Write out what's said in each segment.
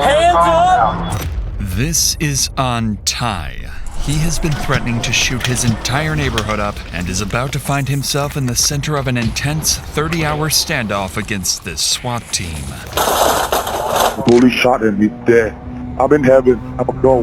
Hands up! This is on Ty. He has been threatening to shoot his entire neighborhood up and is about to find himself in the center of an intense 30-hour standoff against this SWAT team. The police shot him. He's dead. I'm in heaven. I'm a go.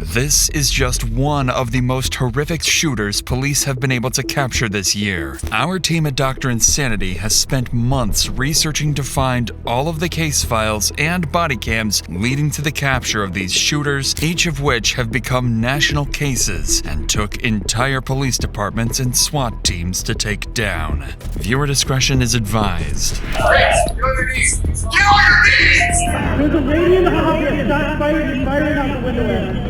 This is just one of the most horrific shooters police have been able to capture this year. Our team at Dr. Insanity has spent months researching to find all of the case files and body cams leading to the capture of these shooters, each of which have become national cases and took entire police departments and SWAT teams to take down. Viewer discretion is advised. Rex, get on your knees! Get on your knees! There's a lady in the house that shot firing out the window.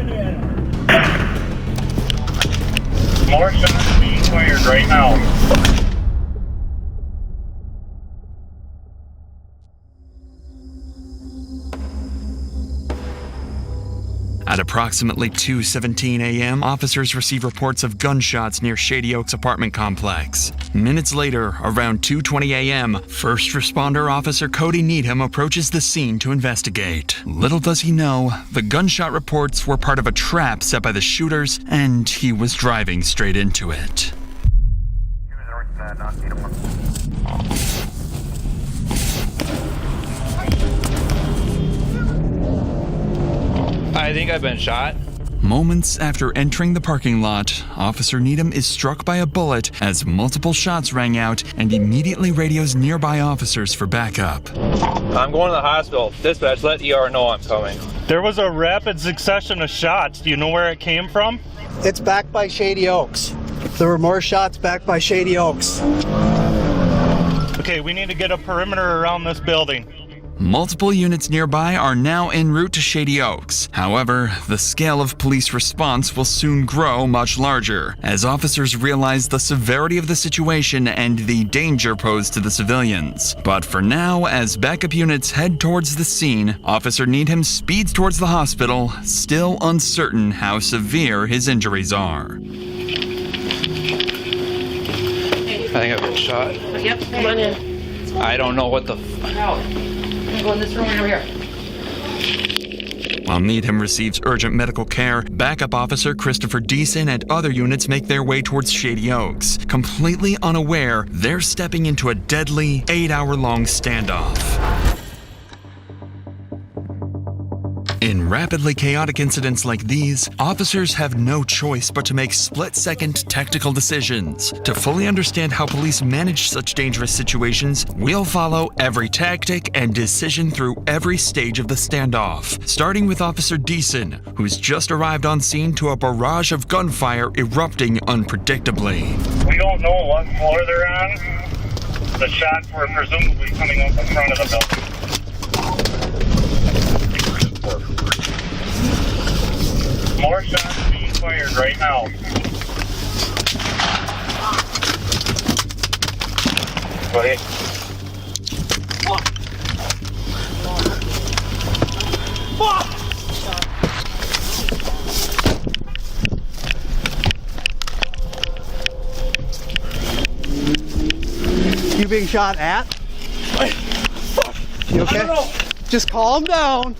More shots being fired right now. At approximately 2:17 a.m., officers receive reports of gunshots near Shady Oaks apartment complex. Minutes later, around 2:20 a.m., first responder officer Cody Needham approaches the scene to investigate. Little does he know, the gunshot reports were part of a trap set by the shooters, and he was driving straight into it. I think I've been shot. Moments after entering the parking lot, Officer Needham is struck by a bullet as multiple shots rang out and immediately radios nearby officers for backup. I'm going to the hospital. Dispatch, let ER know I'm coming. There was a rapid succession of shots. Do you know where it came from? It's back by Shady Oaks. There were more shots back by Shady Oaks. Okay, we need to get a perimeter around this building. Multiple units nearby are now en route to Shady Oaks. However, the scale of police response will soon grow much larger, as officers realize the severity of the situation and the danger posed to the civilians. But for now, as backup units head towards the scene, Officer Needham speeds towards the hospital, still uncertain how severe his injuries are. I think I've been shot. Yep, come on in. I don't know what the Go in this room right over here. While Needham receives urgent medical care, backup officer Christopher Deason and other units make their way towards Shady Oaks. Completely unaware, they're stepping into a deadly 8-hour-long standoff. In rapidly chaotic incidents like these, officers have no choice but to make split-second tactical decisions. To fully understand how police manage such dangerous situations, we'll follow every tactic and decision through every stage of the standoff, starting with Officer Deason, who's just arrived on scene to a barrage of gunfire erupting unpredictably. We don't know what floor they're on. The shots were presumably coming up the front of the building. More shots being fired right now. Go ahead. You being shot at? You okay? I don't know. Just calm down.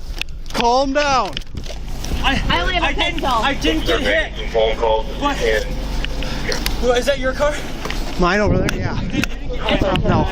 Calm down. I only have a pencil. I didn't get hit. Phone calls. What? Is that your car? Mine over there? Yeah. No.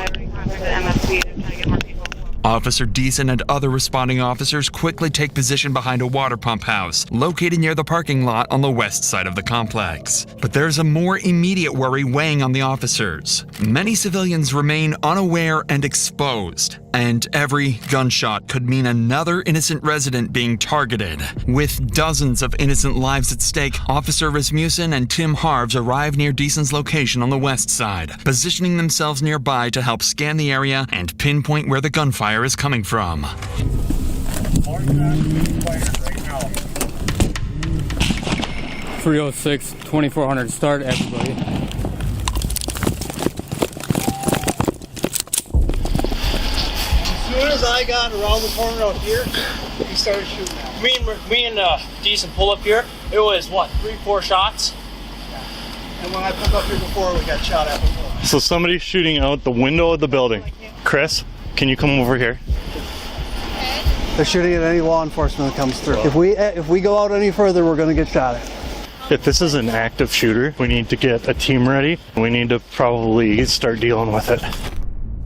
Officer Deason and other responding officers quickly take position behind a water pump house, located near the parking lot on the west side of the complex. But there's a more immediate worry weighing on the officers. Many civilians remain unaware and exposed, and every gunshot could mean another innocent resident being targeted. With dozens of innocent lives at stake, Officer Rasmussen and Tim Harves arrive near Deason's location on the west side, positioning themselves nearby to help scan the area and pinpoint where the gunfire is coming from. More shots being fired right now. 306, 2400, start everybody. As soon as I got around the corner out here, he started shooting at me. Me and Deason pull up here. It was what, 3-4 shots? And when I pulled up here before, we got shot at before. So somebody's shooting out the window of the building. Chris, can you come over here? They're shooting at any law enforcement that comes through. If we go out any further, we're going to get shot at. If this is an active shooter, we need to get a team ready. We need to probably start dealing with it.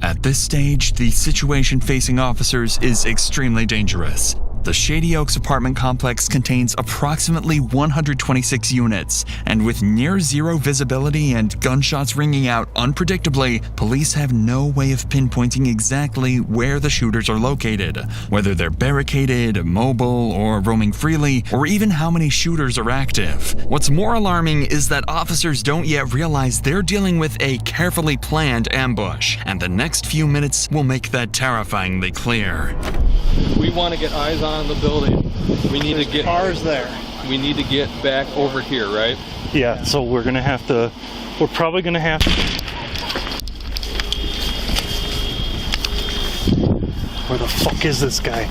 At this stage, the situation facing officers is extremely dangerous. The Shady Oaks apartment complex contains approximately 126 units, and with near zero visibility and gunshots ringing out unpredictably, police have no way of pinpointing exactly where the shooters are located, whether they're barricaded, mobile, or roaming freely, or even how many shooters are active. What's more alarming is that officers don't yet realize they're dealing with a carefully planned ambush, and the next few minutes will make that terrifyingly clear. We want to get eyes on the building. We need to get cars there. We need to get back over here, right? Yeah, so we're probably gonna have to. Where the fuck is this guy?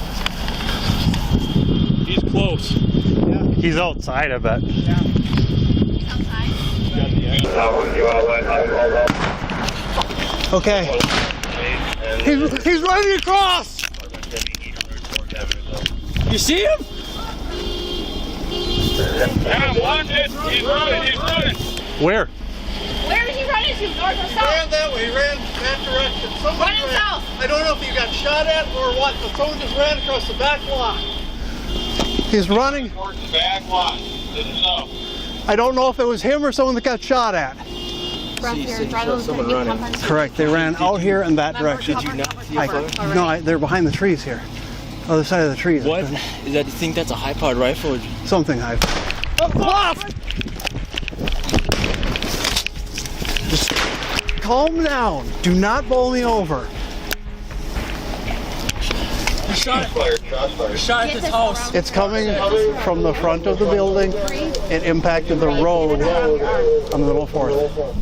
He's close. Yeah. He's outside, I bet. Yeah. Okay. He's running across! You see him? Yeah, watch it. He's running. Where? Where is he running to? North or He south? ran that way, he ran that direction. Someone Running ran- south. I don't know if he got shot at or what, but someone just ran across the back lot. He's running. Towards the back lot. To the south. I don't know if it was him or someone that got shot at. Correct, they ran out here in that direction. Did you not see a fire? No, they're behind the trees here. Other side of the trees. What? Is that, you think that's a high-powered rifle? Or... Something high. Just calm down. Do not bowl me over. Shot at this house. It's coming from the front of the building. It impacted the road on the Middle 4th.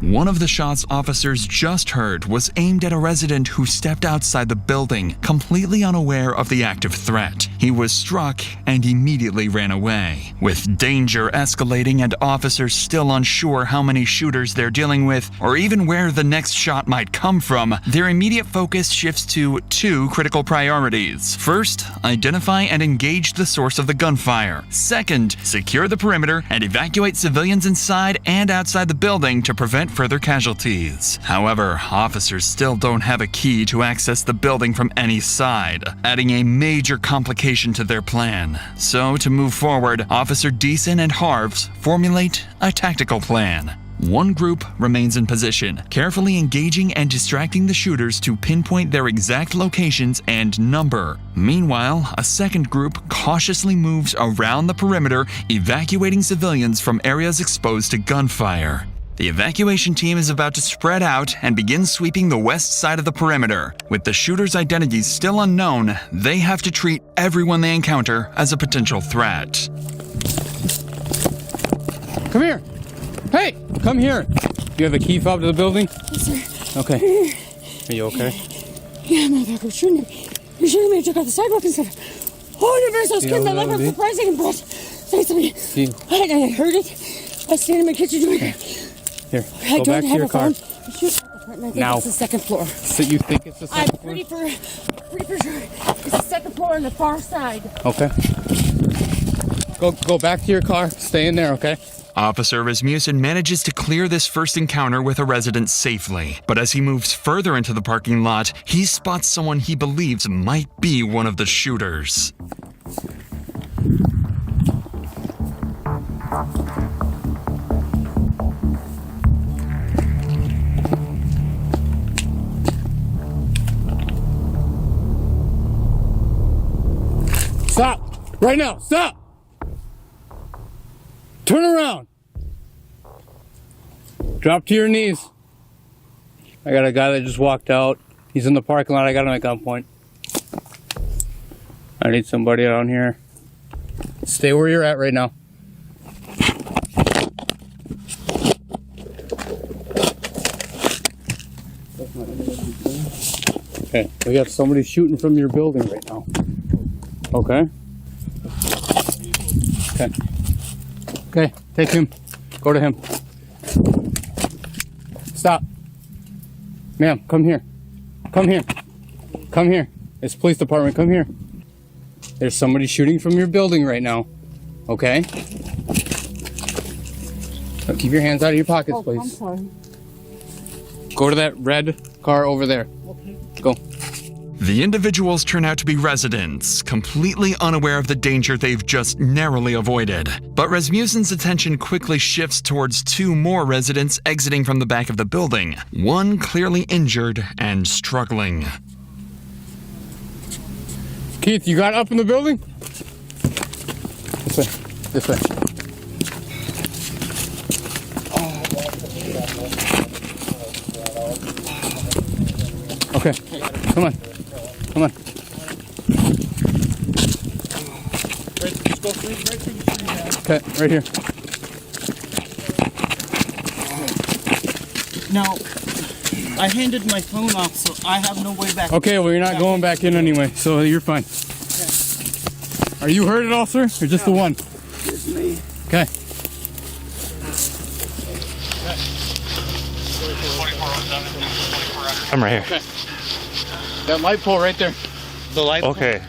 One of the shots officers just heard was aimed at a resident who stepped outside the building, completely unaware of the active threat. He was struck and immediately ran away. With danger escalating and officers still unsure how many shooters they're dealing with, or even where the next shot might come from, their immediate focus shifts to two critical priorities. First, identify and engage the source of the gunfire. Second, secure the perimeter and evacuate civilians inside and outside the building to prevent further casualties. However, officers still don't have a key to access the building from any side, adding a major complication to their plan. So, to move forward, Officer Deason and Harves formulate a tactical plan. One group remains in position, carefully engaging and distracting the shooters to pinpoint their exact locations and number. Meanwhile, a second group cautiously moves around the perimeter, evacuating civilians from areas exposed to gunfire. The evacuation team is about to spread out and begin sweeping the west side of the perimeter. With the shooters' identities still unknown, they have to treat everyone they encounter as a potential threat. Come here. Hey, come here. You have a key fob to the building? Yes, sir. Okay. Are you okay? Yeah, motherfucker, shooting me. You're shooting me. I took out the sidewalk and stuff. Oh, you're very so scared. My life was surprising and breath. Say something. I heard it. I stand in my kitchen doing it. Here, go back to your car. Now. It's the second floor. So you think it's the second floor? I'm pretty sure it's the second floor on the far side. Okay. Go back to your car. Stay in there, okay? Officer Rasmussen manages to clear this first encounter with a resident safely, but as he moves further into the parking lot, he spots someone he believes might be one of the shooters. Stop! Right now! Stop! Turn around! Drop to your knees. I got a guy that just walked out. He's in the parking lot. I got him at gunpoint. I need somebody around here. Stay where you're at right now. Okay, we got somebody shooting from your building right now. Okay. Okay. Okay, take him. Go to him. Stop. Ma'am, come here. Come here. Come here. It's police department. Come here. There's somebody shooting from your building right now. Okay? So keep your hands out of your pockets, please. I'm sorry. Go to that red car over there. Okay. Go. The individuals turn out to be residents, completely unaware of the danger they've just narrowly avoided. But Rasmussen's attention quickly shifts towards two more residents exiting from the back of the building, one clearly injured and struggling. Keith, you got up in the building? This way. This way. Okay, come on. Come on. Okay, right here. Now, I handed my phone off, so I have no way back. Okay, well, you're not going back in anyway, so you're fine. Are you hurt at all, sir? Or just the one? Just me. Okay. I'm right here. Okay. That light pole right there. The light. Okay.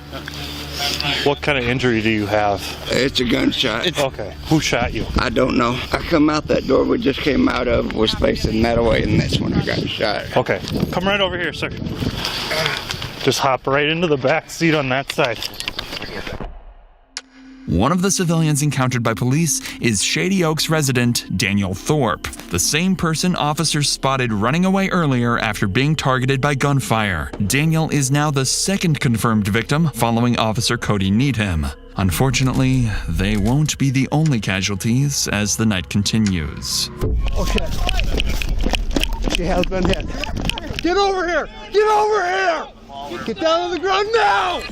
What kind of injury do you have? It's a gunshot. Okay. Who shot you? I don't know. I come out that door we just came out of, was facing that way, and that's when I got shot. Okay. Come right over here, sir. Just hop right into the back seat on that side. One of the civilians encountered by police is Shady Oaks resident Daniel Thorpe, the same person officers spotted running away earlier after being targeted by gunfire. Daniel is now the second confirmed victim following Officer Cody Needham. Unfortunately, they won't be the only casualties as the night continues. Okay. She has been hit. Get over here! Get over here! Get down on the ground now!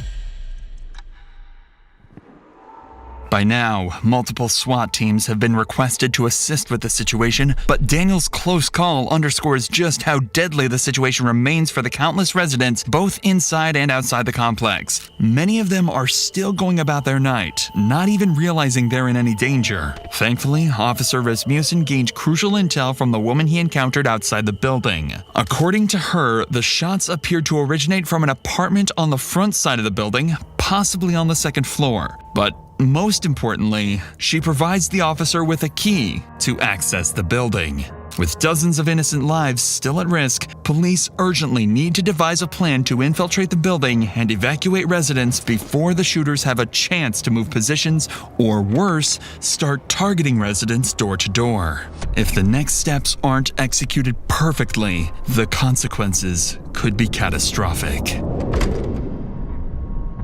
By now, multiple SWAT teams have been requested to assist with the situation, but Daniel's close call underscores just how deadly the situation remains for the countless residents both inside and outside the complex. Many of them are still going about their night, not even realizing they're in any danger. Thankfully, Officer Rasmussen gained crucial intel from the woman he encountered outside the building. According to her, the shots appeared to originate from an apartment on the front side of the building, possibly on the second floor. But most importantly, she provides the officer with a key to access the building. With dozens of innocent lives still at risk, police urgently need to devise a plan to infiltrate the building and evacuate residents before the shooters have a chance to move positions, or worse, start targeting residents door to door. If the next steps aren't executed perfectly, the consequences could be catastrophic.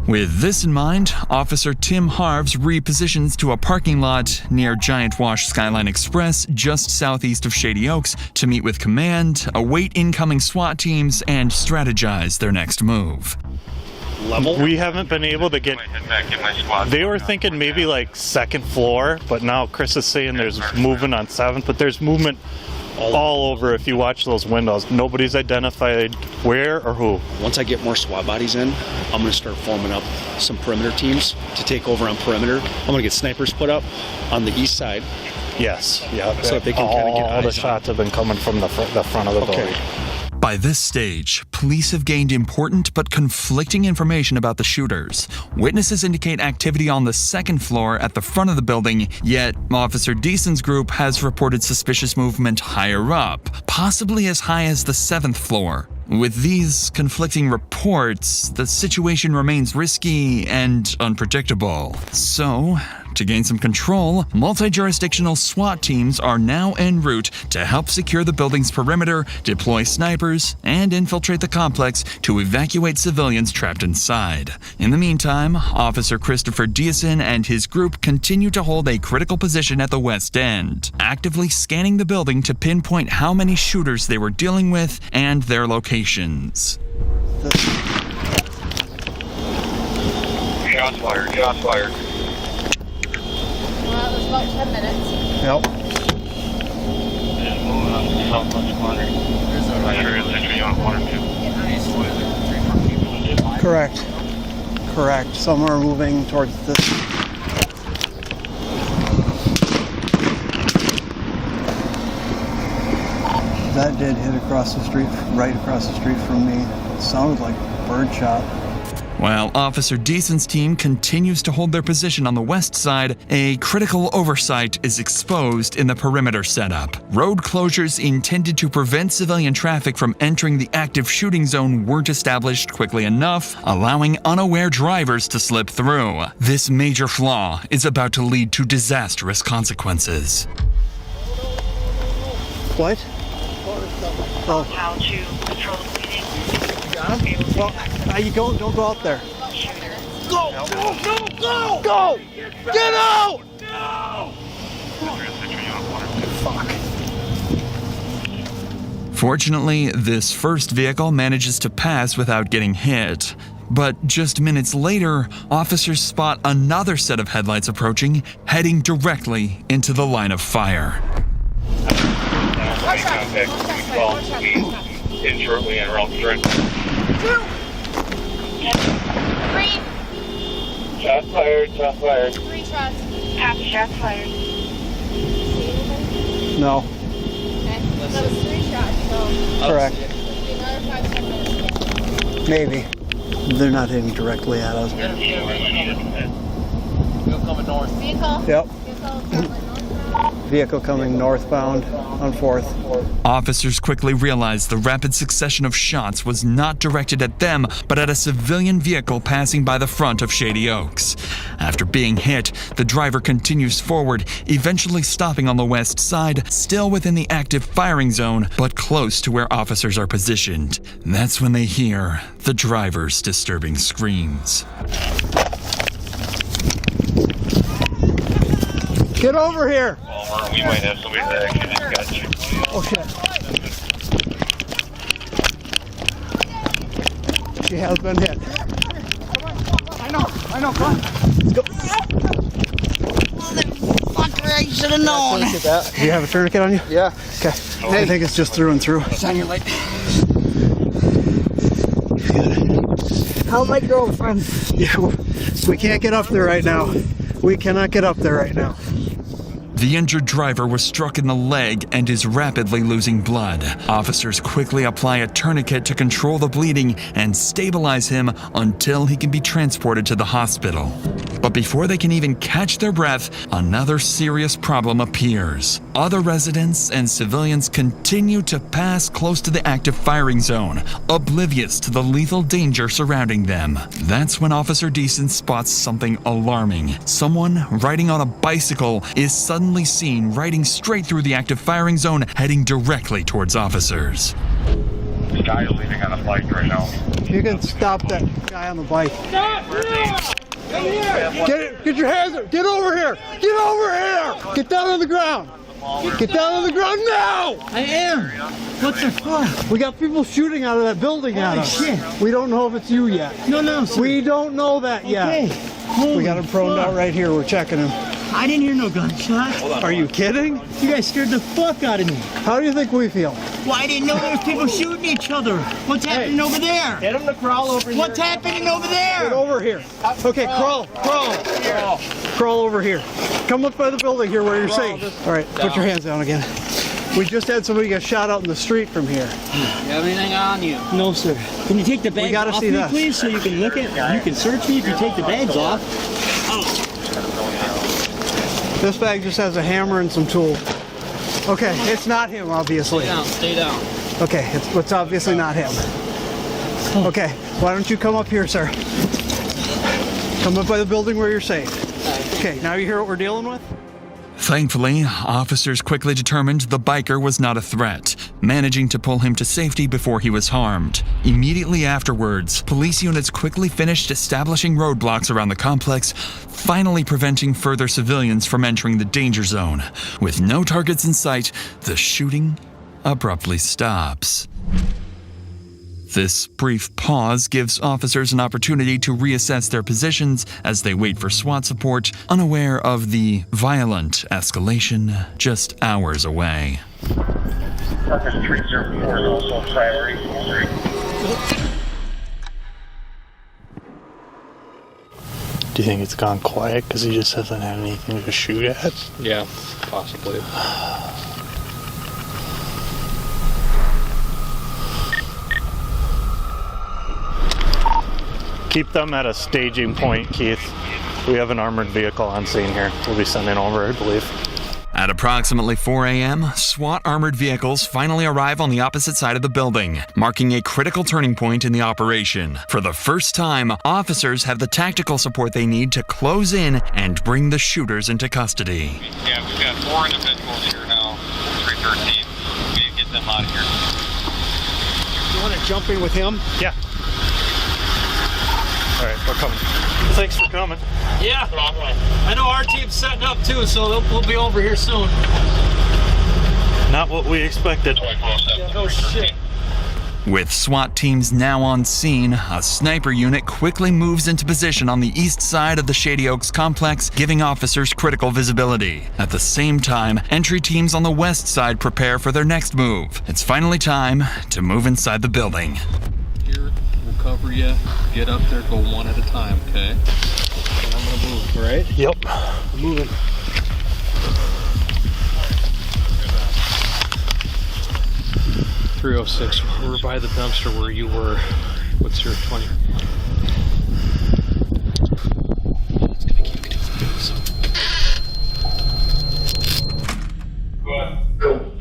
With this in mind, Officer Tim Harves repositions to a parking lot near Giant Wash Skyline Express just southeast of Shady Oaks to meet with command, await incoming SWAT teams, and strategize their next move. We haven't been able to get... They were thinking maybe like second floor, but now Chris is saying there's movement on 7th, but there's movement all over if you watch those windows. Nobody's identified where or who. Once I get more SWAT bodies in, I'm going to start forming up some perimeter teams to take over on perimeter. I'm going to get snipers put up on the east side. Yes, yeah. So that they can kind of get all the shots have been coming from the front of the building. By this stage, police have gained important but conflicting information about the shooters. Witnesses indicate activity on the second floor at the front of the building, yet Officer Deason's group has reported suspicious movement higher up, possibly as high as the 7th floor. With these conflicting reports, the situation remains risky and unpredictable. So, to gain some control, multi-jurisdictional SWAT teams are now en route to help secure the building's perimeter, deploy snipers, and infiltrate the complex to evacuate civilians trapped inside. In the meantime, Officer Christopher Deason and his group continue to hold a critical position at the west end, actively scanning the building to pinpoint how many shooters they were dealing with and their locations. Shots fired, shots fired. Well, it was about 10 minutes. Yep. Just moving up to Southwest Quadrant. I'm sure it's entry on 1 or 2. Correct. Correct. Some are moving towards this. That did hit across the street, right across the street from me. It sounded like birdshot. While Officer Deason's team continues to hold their position on the west side, a critical oversight is exposed in the perimeter setup. Road closures intended to prevent civilian traffic from entering the active shooting zone weren't established quickly enough, allowing unaware drivers to slip through. This major flaw is about to lead to disastrous consequences. What? Oh. How to control the bleeding. Well, you don't go out there. Go! Go! Get out! No! Fuck. Fortunately, this first vehicle manages to pass without getting hit. But just minutes later, officers spot another set of headlights approaching, heading directly into the line of fire. Contact 12 in shortly and around strength. 2! 3! Shots fired, shots fired. 3 shots. Half shots fired. No. Okay. That was 3 shots, so. Correct. Another 5-10 minutes. Maybe. They're not hitting directly at us. Vehicle coming north. Vehicle. Yep. Vehicle. Vehicle coming northbound on 4th. Officers quickly realized the rapid succession of shots was not directed at them, but at a civilian vehicle passing by the front of Shady Oaks. After being hit, the driver continues forward, eventually stopping on the west side, still within the active firing zone, but close to where officers are positioned. That's when they hear the driver's disturbing screams. Get over here! We might have somebody that actually just got you. Oh shit. She has been hit. I know, come on. Let's go. Fucker, I should have known. Do you have a tourniquet on you? Yeah. Okay. I think it's just through and through. Shine your light. How my girlfriend? Yeah, we can't get up there right now. We cannot get up there right now. The injured driver was struck in the leg and is rapidly losing blood. Officers quickly apply a tourniquet to control the bleeding and stabilize him until he can be transported to the hospital. But before they can even catch their breath, another serious problem appears. Other residents and civilians continue to pass close to the active firing zone, oblivious to the lethal danger surrounding them. That's when Officer Deason spots something alarming. Someone riding on a bicycle is suddenly seen riding straight through the active firing zone, heading directly towards officers. This guy is leaving on a bike right now. You can stop that guy on the bike. Stop! Come here! Get your hands up! Get over here! Get over here! Get down on the ground! Get down on the ground now! I am! What the fuck? We got people shooting out of that building at us. Shit. We don't know if it's you yet. No, sir. We don't know that yet. Okay. We got him proned out right here. We're checking him. I didn't hear no gunshots. Are you kidding? You guys scared the fuck out of me. How do you think we feel? Well, I didn't know there was people shooting each other. What's happening over there? Get him to crawl over here. What's happening over there? Get over here. Okay, crawl. Crawl over here. Come up by the building here where you're safe. All right, put your hands down again. We just had somebody get shot out in the street from here. You have anything on you? No, sir. Can you take the bags gotta off see me, that. please, so you can look at? You can search me if you take the bags off. This bag just has a hammer and some tools. Okay, it's not him, obviously. Stay down. Okay, it's obviously not him. Okay, why don't you come up here, sir? Come up by the building where you're safe. Okay, now you hear what we're dealing with? Thankfully, officers quickly determined the biker was not a threat, managing to pull him to safety before he was harmed. Immediately afterwards, police units quickly finished establishing roadblocks around the complex, finally preventing further civilians from entering the danger zone. With no targets in sight, the shooting abruptly stops. This brief pause gives officers an opportunity to reassess their positions as they wait for SWAT support, unaware of the violent escalation just hours away. Purpose 304 is also primary. Do you think it's gone quiet because he just hasn't had anything to shoot at? Yeah, possibly. Keep them at a staging point, Keith. We have an armored vehicle on scene here. We'll be sending over, I believe. At approximately 4 a.m., SWAT armored vehicles finally arrive on the opposite side of the building, marking a critical turning point in the operation. For the first time, officers have the tactical support they need to close in and bring the shooters into custody. Yeah, we've got 4 individuals here now, 313. We need to get them out of here. You want to jump in with him? Yeah. All right, we're coming. Thanks for coming. Yeah. I know our team's setting up too, so we'll be over here soon. Not what we expected. Yeah, no shit. With SWAT teams now on scene, a sniper unit quickly moves into position on the east side of the Shady Oaks complex, giving officers critical visibility. At the same time, entry teams on the west side prepare for their next move. It's finally time to move inside the building. Here, we'll cover you. Get up there, go one at a time, okay? And I'm gonna move, all right? Yep. I'm moving. .306, we're by the dumpster where you were. What's your 20? It's gonna keep getting so. Go.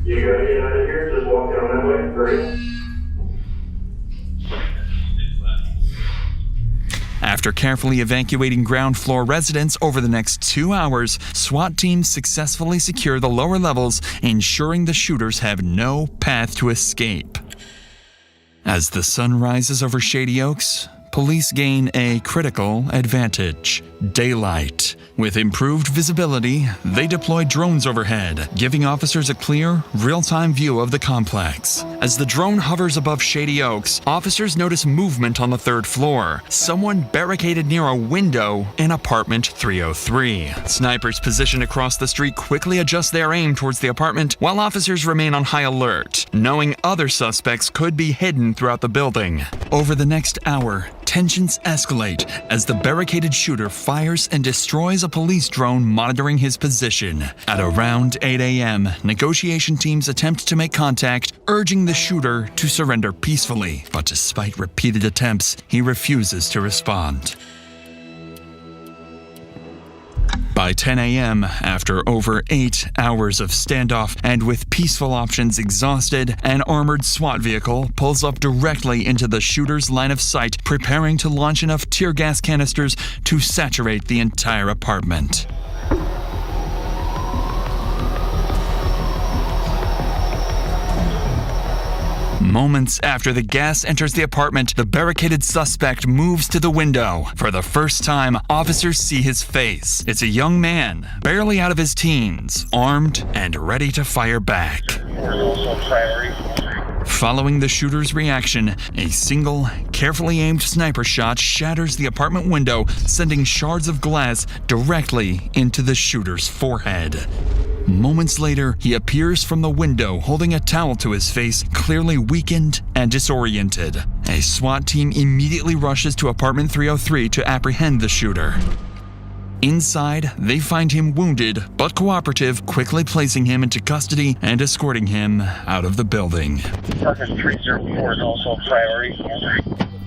You gotta get out of here, just walk down that way, hurry. After carefully evacuating ground floor residents over the next 2 hours, SWAT teams successfully secure the lower levels, ensuring the shooters have no path to escape. As the sun rises over Shady Oaks, police gain a critical advantage: daylight. With improved visibility, they deploy drones overhead, giving officers a clear, real-time view of the complex. As the drone hovers above Shady Oaks, officers notice movement on the 3rd floor. Someone barricaded near a window in apartment 303. Snipers positioned across the street quickly adjust their aim towards the apartment, while officers remain on high alert, knowing other suspects could be hidden throughout the building. Over the next hour, tensions escalate as the barricaded shooter fires and destroys a police drone monitoring his position. At around 8 a.m., negotiation teams attempt to make contact, urging the shooter to surrender peacefully. But despite repeated attempts, he refuses to respond. By 10 a.m., after over 8 hours of standoff and with peaceful options exhausted, an armored SWAT vehicle pulls up directly into the shooter's line of sight, preparing to launch enough tear gas canisters to saturate the entire apartment. Moments after the gas enters the apartment, the barricaded suspect moves to the window. For the first time, officers see his face. It's a young man, barely out of his teens, armed and ready to fire back. Following the shooter's reaction, a single, carefully aimed sniper shot shatters the apartment window, sending shards of glass directly into the shooter's forehead. Moments later, he appears from the window holding a towel to his face, clearly weakened and disoriented. A SWAT team immediately rushes to apartment 303 to apprehend the shooter. Inside, they find him wounded but cooperative, quickly placing him into custody and escorting him out of the building. Apartment 304 is also a priority.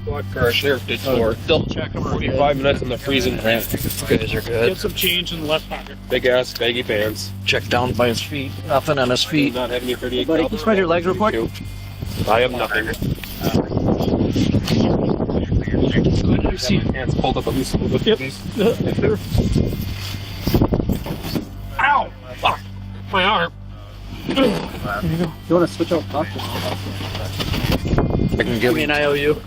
Squad car there, ditch door. Double check them. 45 minutes in the freezing ramp. You guys are good. Get some change in the left pocket. Big ass baggy pants. Check down by his feet. Nothing on his feet. Not having your 38. Buddy, can you spread your legs real quick? I have nothing. You see hands pulled up at least a little bit. Yep. Ow! Fuck! My arm. There you go. You want to switch out doctors? I can give me an IOU.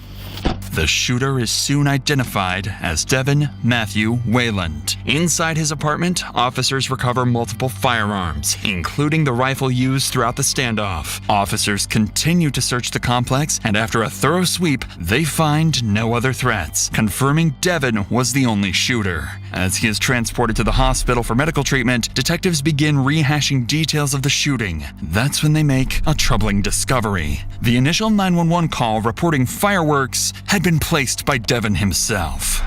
The shooter is soon identified as Devin Matthew Wayland. Inside his apartment, officers recover multiple firearms, including the rifle used throughout the standoff. Officers continue to search the complex, and after a thorough sweep, they find no other threats, confirming Devin was the only shooter. As he is transported to the hospital for medical treatment, detectives begin rehashing details of the shooting. That's when they make a troubling discovery. The initial 911 call reporting fireworks had been placed by Devin himself.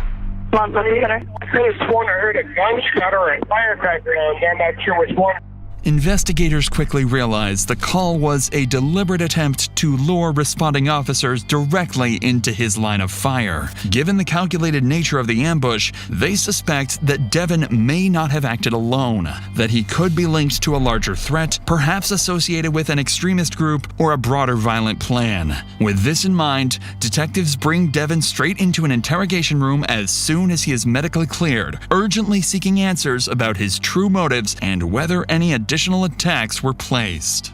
I could have sworn I heard a gunshot or a firecracker, and I'm not sure which one. Investigators quickly realized the call was a deliberate attempt to lure responding officers directly into his line of fire. Given the calculated nature of the ambush, they suspect that Devin may not have acted alone, that he could be linked to a larger threat, perhaps associated with an extremist group or a broader violent plan. With this in mind, detectives bring Devin straight into an interrogation room as soon as he is medically cleared, urgently seeking answers about his true motives and whether any additional attacks were placed.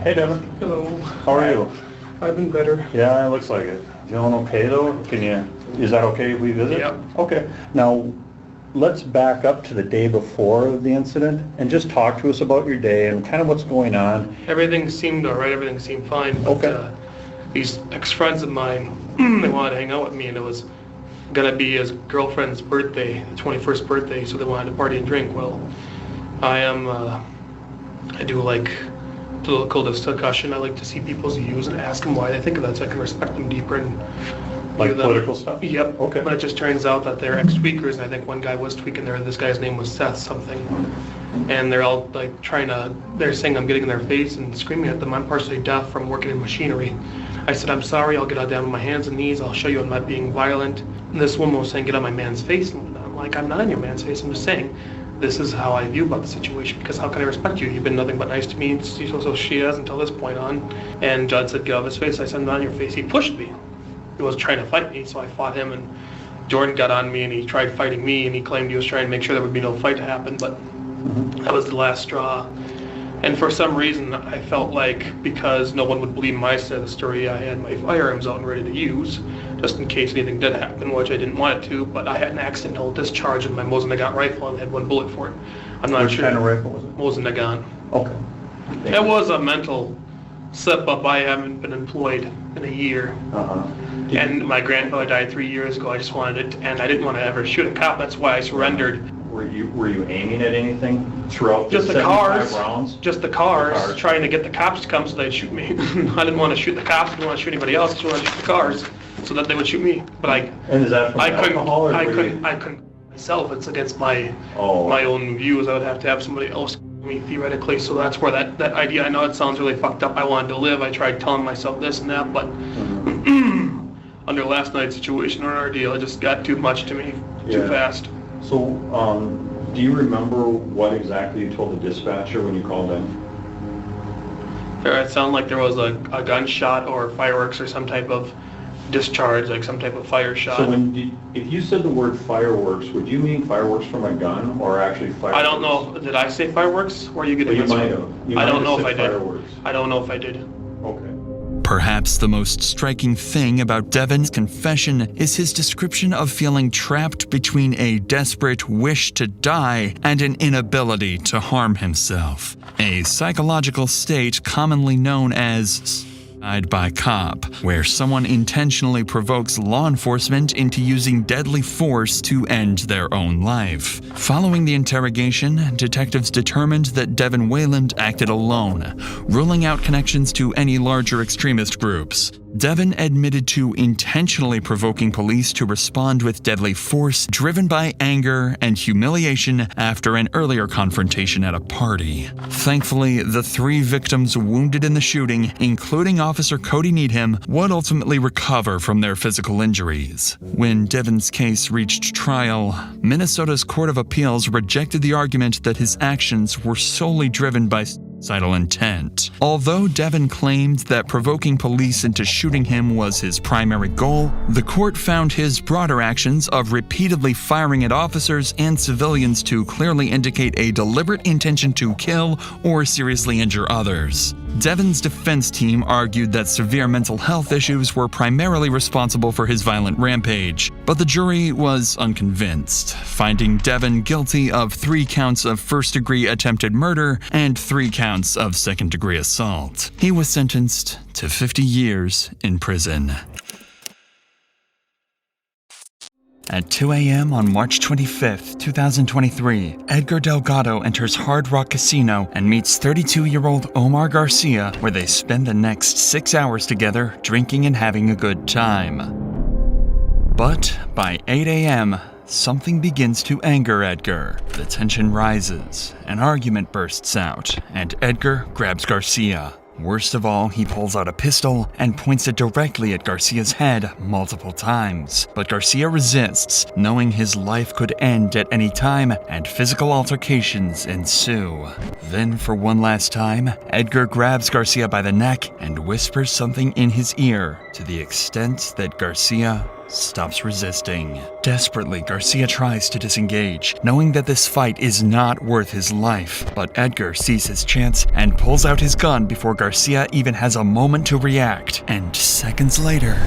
Hey, Devin. Hello. How are you? I've been better. Yeah, it looks like it. Feeling okay though? Is that okay if we visit? Yep. Okay. Now, let's back up to the day before the incident and just talk to us about your day and kind of what's going on. Everything seemed alright, everything seemed fine. But, Okay. These ex-friends of mine, they wanted to hang out with me, and it was gonna be his girlfriend's birthday, the 21st birthday, so they wanted to party and drink. Well, I do like political discussion. I like to see people's views and ask them why they think of that so I can respect them deeper and Like view them. political stuff? Yep. Okay. But it just turns out that they're ex-tweakers, and I think one guy was tweaking there. This guy's name was Seth something. And they're all like they're saying I'm getting in their face and screaming at them. I'm partially deaf from working in machinery. I said, I'm sorry, I'll get down on my hands and knees, I'll show you I'm not being violent. And this woman was saying, get on my man's face. And I'm like, I'm not on your man's face, I'm just saying, this is how I view about the situation, because how can I respect you? You've been nothing but nice to me, so she has until this point on. And Judd said, get off his face. I said, I'm not on your face. He pushed me. He was trying to fight me, so I fought him, and Jordan got on me and he tried fighting me, and he claimed he was trying to make sure there would be no fight to happen, but that was the last straw. And for some reason, I felt like because no one would believe my side of the story, I had my firearms out and ready to use, just in case anything did happen, which I didn't want it to, but I had an accidental discharge in my Mosin Nagant rifle and had one bullet for it. I'm not Which sure. kind of rifle was it? Mosin Nagant. Okay. It was a mental slip-up. I haven't been employed in a year. And my grandfather died 3 years ago. I just wanted it, and I didn't want to ever shoot a cop. That's why I surrendered. Were you aiming at anything throughout Just the the 75 cars, rounds? just the cars, trying to get the cops to come so they'd shoot me. I didn't want to shoot the cops, I didn't want to shoot anybody else, I just wanted to shoot the cars so that they would shoot me. But And is that from alcohol, or I were couldn't myself. It's against my own views. I would have to have somebody else me theoretically. So that's where that idea. I know it sounds really fucked up. I wanted to live. I tried telling myself this and that, but under last night's situation or ordeal, it just got too much to me, too fast. So, do you remember what exactly you told the dispatcher when you called in? It sounded like there was a gunshot or fireworks or some type of discharge, like some type of fire shot. So if you said the word fireworks, would you mean fireworks from a gun or actually fireworks? I don't know. Did I say fireworks? Or are you getting Well, you this? might have. I don't know if I did. Fireworks. I don't know if I did. Okay. Perhaps the most striking thing about Devin's confession is his description of feeling trapped between a desperate wish to die and an inability to harm himself, a psychological state commonly known as suicide by cop, where someone intentionally provokes law enforcement into using deadly force to end their own life. Following the interrogation, detectives determined that Devin Wayland acted alone, ruling out connections to any larger extremist groups. Devin admitted to intentionally provoking police to respond with deadly force, driven by anger and humiliation after an earlier confrontation at a party. Thankfully, the 3 victims wounded in the shooting, including Officer Cody Needham, would ultimately recover from their physical injuries. When Devin's case reached trial, Minnesota's Court of Appeals rejected the argument that his actions were solely driven by suicidal intent. Although Devin claimed that provoking police into shooting him was his primary goal, the court found his broader actions of repeatedly firing at officers and civilians to clearly indicate a deliberate intention to kill or seriously injure others. Devin's defense team argued that severe mental health issues were primarily responsible for his violent rampage, but the jury was unconvinced, finding Devin guilty of 3 counts of first-degree attempted murder and 3 counts of second-degree assault. He was sentenced to 50 years in prison. At 2 a.m. on March 25, 2023, Edgar Delgado enters Hard Rock Casino and meets 32-year-old Omar Garcia, where they spend the next 6 hours together drinking and having a good time. But by 8 a.m., something begins to anger Edgar. The tension rises, an argument bursts out, and Edgar grabs Garcia. Worst of all, he pulls out a pistol and points it directly at Garcia's head multiple times. But Garcia resists, knowing his life could end at any time, and physical altercations ensue. Then, for one last time, Edgar grabs Garcia by the neck and whispers something in his ear to the extent that Garcia stops resisting. Desperately, Garcia tries to disengage, knowing that this fight is not worth his life. But Edgar sees his chance and pulls out his gun before Garcia even has a moment to react. And seconds later,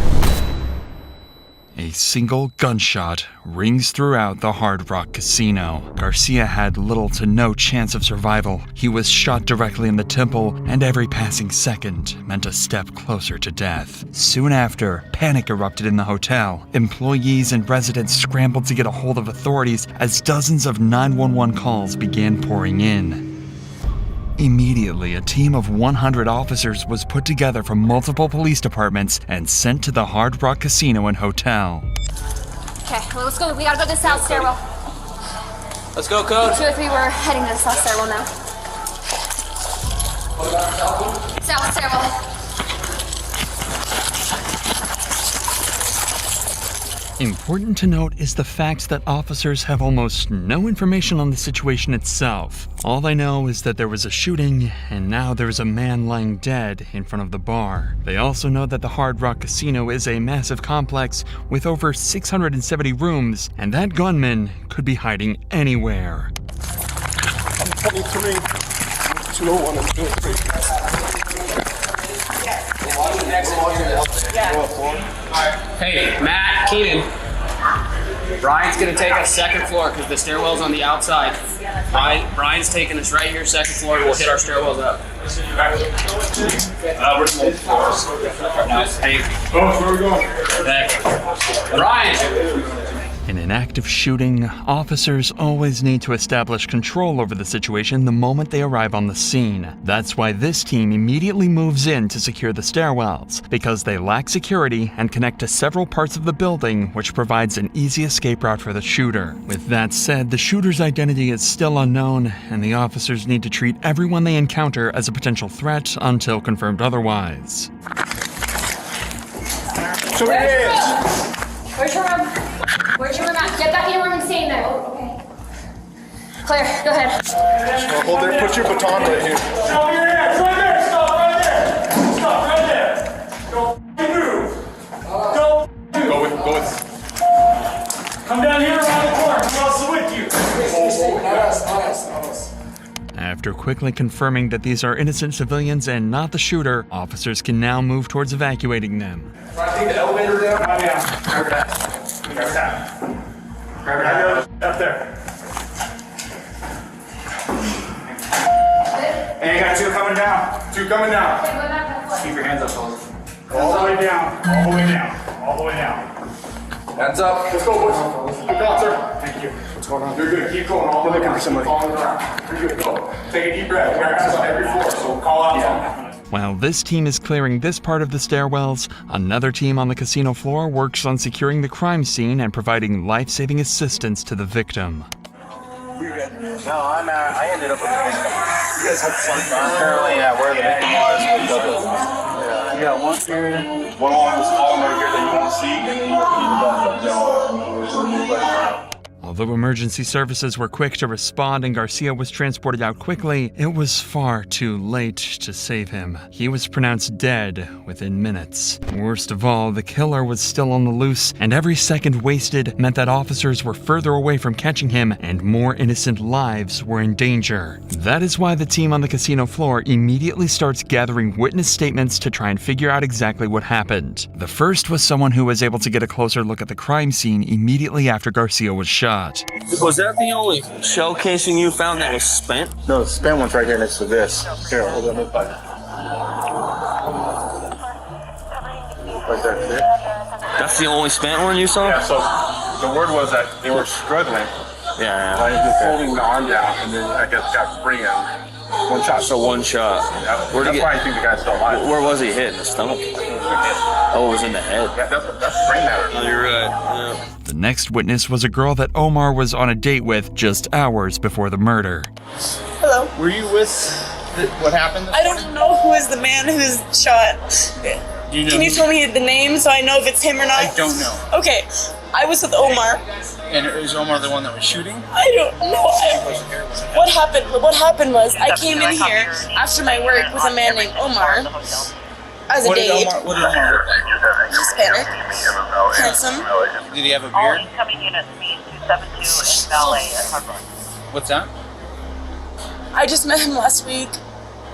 a single gunshot rings throughout the Hard Rock Casino. Garcia had little to no chance of survival. He was shot directly in the temple, and every passing second meant a step closer to death. Soon after, panic erupted in the hotel. Employees and residents scrambled to get a hold of authorities as dozens of 911 calls began pouring in. Immediately, a team of 100 officers was put together from multiple police departments and sent to the Hard Rock Casino and Hotel. Okay, well, let's go. We gotta go to the south stairwell. Let's go, Coach. 2 or 3, we're heading to the south stairwell now. South stairwell. Important to note is the fact that officers have almost no information on the situation itself. All they know is that there was a shooting, and now there is a man lying dead in front of the bar. They also know that the Hard Rock Casino is a massive complex with over 670 rooms, and that gunman could be hiding anywhere. 23, 201 and 203. Hey, Matt, Keenan. Brian's gonna take us second floor because the stairwell's on the outside. Brian's taking us right here, second floor. We'll hit our stairwells up. We're both floors. Hey. Oh, where are we going? Hey. Brian! In an active shooting, officers always need to establish control over the situation the moment they arrive on the scene. That's why this team immediately moves in to secure the stairwells, because they lack security and connect to several parts of the building, which provides an easy escape route for the shooter. With that said, the shooter's identity is still unknown, and the officers need to treat everyone they encounter as a potential threat until confirmed otherwise. Where's your room? Where's your room? Where's your room at? Get back in your room and stay in there. Okay. Claire, go ahead. Hold there, put your baton right here. Stop your hands, right there, stop right there. Stop right there. Don't move. Don't move. Go with. Come down here around the corner. Who else is with you? After quickly confirming that these are innocent civilians and not the shooter, officers can now move towards evacuating them. I take the elevator down. Grab that. Grab that. Grab that. Up there. And you got 2 coming down. 2 coming down. Keep your hands up, fellas. All the way down. All the way down. All the way down. Hands up. Let's go, boys. Good call, sir. Thank you. What's going on? You're good. Keep going all the way down. You're good. Go. Take a deep breath. We're on every floor, so call out something. While this team is clearing this part of the stairwells, another team on the casino floor works on securing the crime scene and providing life-saving assistance to the victim. No, I ended up with the victim. You guys had fun. Apparently, yeah, where the victim was. You got one here. One along this column right here that you want to see. And then Although emergency services were quick to respond and Garcia was transported out quickly, it was far too late to save him. He was pronounced dead within minutes. Worst of all, the killer was still on the loose, and every second wasted meant that officers were further away from catching him and more innocent lives were in danger. That is why the team on the casino floor immediately starts gathering witness statements to try and figure out exactly what happened. The first was someone who was able to get a closer look at the crime scene immediately after Garcia was shot. Was that the only shell casing you found that was spent? no, the spent one's right here next to this. Here, hold on. Right there. See it? That's the only spent one you saw? Yeah, so the word was that they were struggling. Yeah. I was just holding the arm down, and then I guess got free and one shot. So one shot. That's why I think the guy's still alive. Where was he hit? In the stomach? Oh, it was in the head. Yeah, that's brain matter. Oh, you're right. Yeah. The next witness was a girl that Omar was on a date with just hours before the murder. Hello. Were you with what happened? I don't know who is the man who's shot. Do you know Can you tell me the name so I know if it's him or not? I don't know. Okay, I was with Omar. And is Omar the one that was shooting? I don't know. What happened? What happened was I came in here after my work with a man named Omar as a What did date. Omar look like? Hispanic, handsome. Did he have a beard? Coming in at speed 272 in Ballet at Harvard. What's that? I just met him last week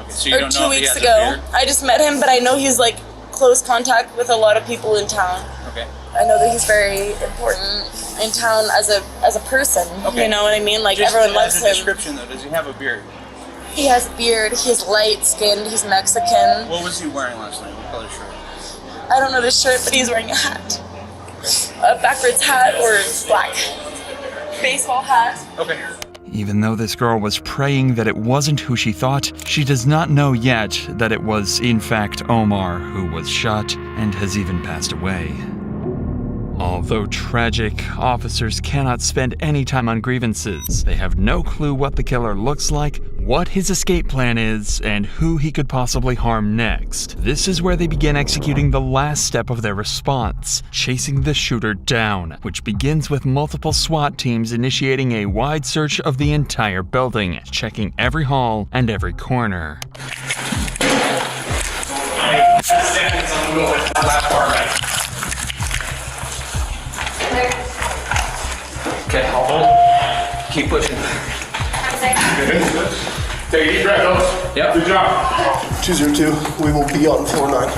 So you or don't 2 know if he weeks has ago. a beard? I just met him, but I know he's like close contact with a lot of people in town. Okay. I know that he's very important in town as a person. Okay. You know what I mean? Like Just everyone as loves a him. description though, does he have a beard? He has a beard. He's light skinned. He's Mexican. What was he wearing last night? What color shirt? I don't know the shirt, but he's wearing a hat, a backwards hat or black baseball hat. Okay. Even though this girl was praying that it wasn't who she thought, she does not know yet that it was in fact Omar who was shot and has even passed away. Although tragic, officers cannot spend any time on grievances. They have no clue what the killer looks like, what his escape plan is, and who he could possibly harm next. This is where they begin executing the last step of their response, chasing the shooter down, which begins with multiple SWAT teams initiating a wide search of the entire building, checking every hall and every corner. Okay, I'll hold. Keep pushing. Take a deep breath, Ellis. Yep. Good job. 202, we will be on floor 9.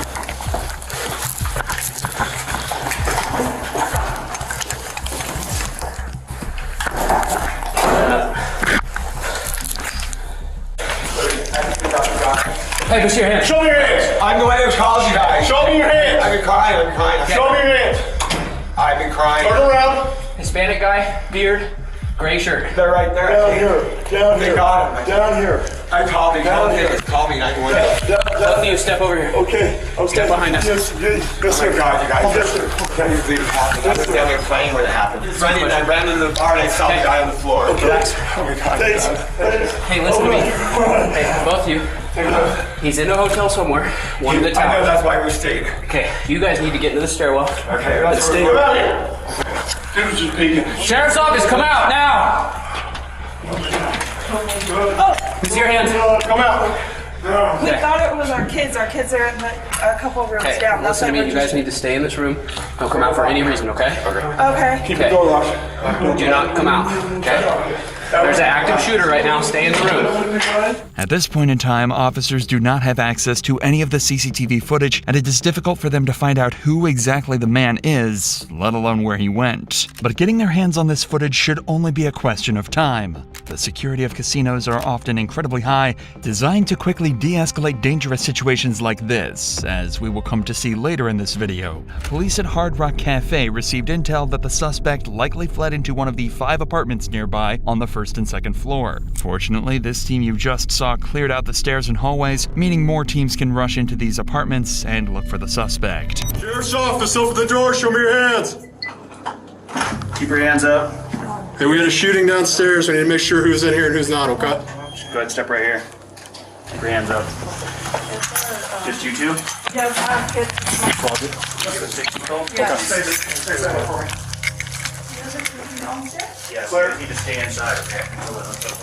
Hey, push your hands. Show me your hands. I'm the one who's called you guys. Show me your hands. I've been crying. Show me your hands. I've been crying. Turn around. Hispanic guy, beard, gray shirt. They're right there. Down here. Down They here. got him. Down here. I called him. Down here. Call me 911. Both of you step over here. Okay. Step behind us. Yes, yes, Oh yes, my sir. God, you guys. Oh, yes, sir. Can you believe it happened? I was down there playing when it happened. I ran into the bar and I saw the guy on the floor. Okay. Oh my God. Thanks. Hey, listen to me. Hey, both of you. He's in a hotel somewhere. One of the I know towers. that's why we're staying. Okay, you guys need to get into the stairwell. Okay, Let's that's stay. Come out here. Dude's just peeking. Sheriff's office, come out now! Who's your hands? Come out. We thought it was our kids. Our kids are in a couple rooms Okay, down. listen to me. You guys need to stay in this room. Don't come out for any reason, okay? Okay. Keep the door locked. Do not come out, okay? There's an active shooter right now. Stay in the room. At this point in time, officers do not have access to any of the CCTV footage, and it is difficult for them to find out who exactly the man is, let alone where he went. But getting their hands on this footage should only be a question of time. The security of casinos are often incredibly high, designed to quickly de-escalate dangerous situations like this, as we will come to see later in this video. Police at Hard Rock Cafe received intel that the suspect likely fled into one of the 5 apartments nearby on the first and second floor. Fortunately, this team you just saw cleared out the stairs and hallways, meaning more teams can rush into these apartments and look for the suspect. Sheriff's office, open the door. Show me your hands. Keep your hands up. Hey, we had a shooting downstairs. We need to make sure who's in here and who's not, okay? Go ahead, step right here. Keep your hands up. Just you two? Yeah, kids. Closet. Yeah. Say that for me. Yeah, so you need to stay inside, okay?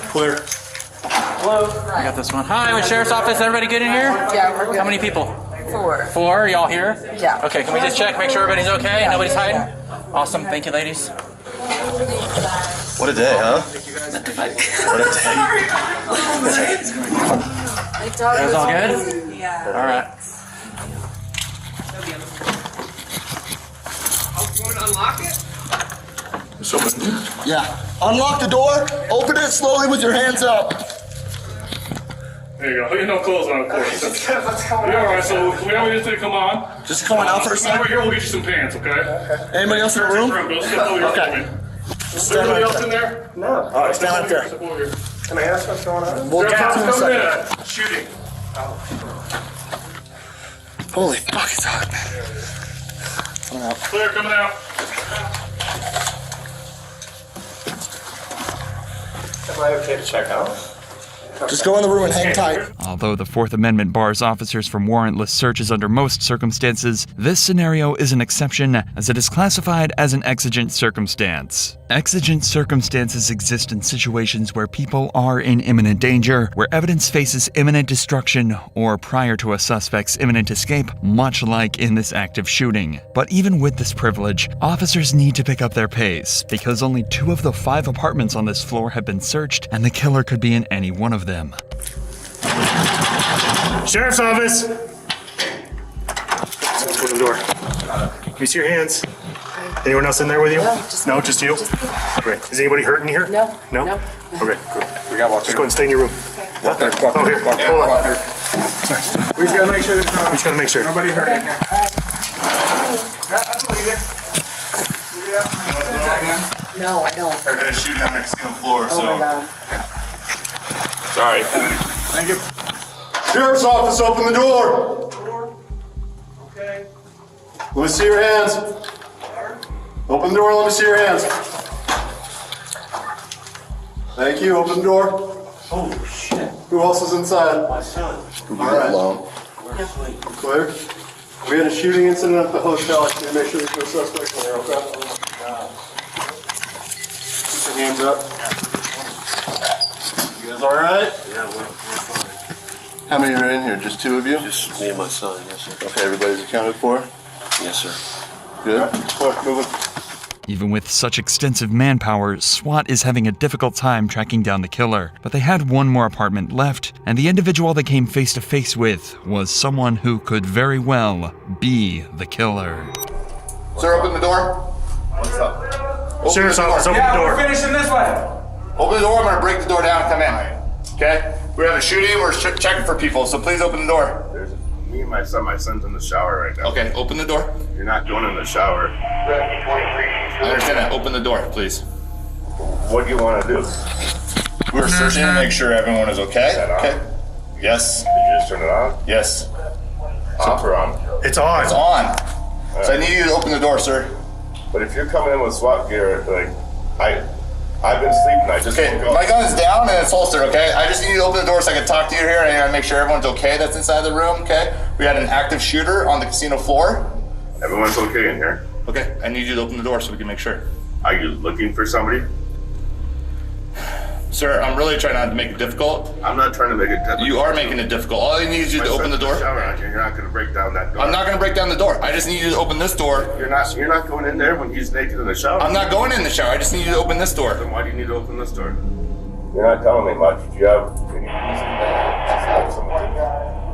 Clear. Hello. I got this one. Hi, with Sheriff's Office. Everybody good in here? Yeah, we're good. How many people? 4. 4? Y'all here? Yeah. Okay, can we just check, make sure everybody's okay? Nobody's hiding? Awesome. Thank you, ladies. What a day, huh? What a day. That's all good? Yeah. All right. Unlock it? Yeah. Unlock the door. Open it slowly with your hands up. There you go. You no clothes on, of course. Yeah, all right, so we want you to come on. Just coming out for a second. Right here, we'll get you some pants, okay? Anybody else in the room? Go step over here. Okay. Is anybody else in there? No. All right, stand right there. Step over here. Can I ask what's going on? We'll get to it in a second. Shooting. Holy fuck, it's hot. Coming out. Clear, coming out. Am I okay to check out? Just go in the room and hang tight. Although the Fourth Amendment bars officers from warrantless searches under most circumstances, this scenario is an exception as it is classified as an exigent circumstance. Exigent circumstances exist in situations where people are in imminent danger, where evidence faces imminent destruction, or prior to a suspect's imminent escape, much like in this active shooting. But even with this privilege, officers need to pick up their pace, because only 2 of the 5 apartments on this floor have been searched, and the killer could be in any one of them. Sheriff's office. Open the door. Can you see your hands? Anyone else in there with you? No, just you? Great. Is anybody hurting here? No. No? Okay, cool. We got walk. Just go ahead and stay in your room. Oh, here. Hold on. We just gotta make sure there's no. We just gotta make sure. Nobody hurting here. No, I don't. They're gonna shoot down next to the floor, so. Oh my God. Sorry. Thank you. Sheriff's office, open the door. Okay. Let me see your hands. Open the door, let me see your hands. Thank you, open the door. Oh, shit. Who else is inside? My son. All right. Alone. Clear. We had a shooting incident at the hotel. I need to make sure there's no suspects in there, okay? Keep your hands up. You guys all right? Yeah, we're fine. How many are in here? Just 2 of you? Just me and my son, yes, sir. Okay, everybody's accounted for? Yes, sir. Good. Look, move it. Even with such extensive manpower, SWAT is having a difficult time tracking down the killer. But they had 1 more apartment left, and the individual they came face to face with was someone who could very well be the killer. Sir, open the door. What's up? Sheriff's office, open the door. We're finishing this way. Open the door. I'm gonna break the door down and come in. Okay? We have a shooting. We're checking for people, so please open the door. There's me and my son. My son's in the shower right now. Okay, open the door. You're not going in the shower. I understand that. Open the door, please. What do you want to do? We're searching to make sure everyone is okay. Is that on? Okay. Yes. Did you just turn it on? Yes. Off or on? It's on. It's on. So I need you to open the door, sir. But if you're coming in with SWAT gear, like I've been sleeping. I just woke up. My gun is down and it's holstered, okay? I just need you to open the door so I can talk to you here and I gotta make sure everyone's okay that's inside the room, okay? We had an active shooter on the casino floor. Everyone's okay in here. Okay, I need you to open the door so we can make sure. Are you looking for somebody? Sir, I'm really trying not to make it difficult. I'm not trying to make it difficult. You are making it difficult. All I need is you to open the door. You're not going to break down that door. I'm not going to break down the door. I just need you to open this door. You're not going in there when he's naked in the shower. I'm not going in the shower. I just need you to open this door. Then why do you need to open this door? You're not telling me much. Do you have any reason?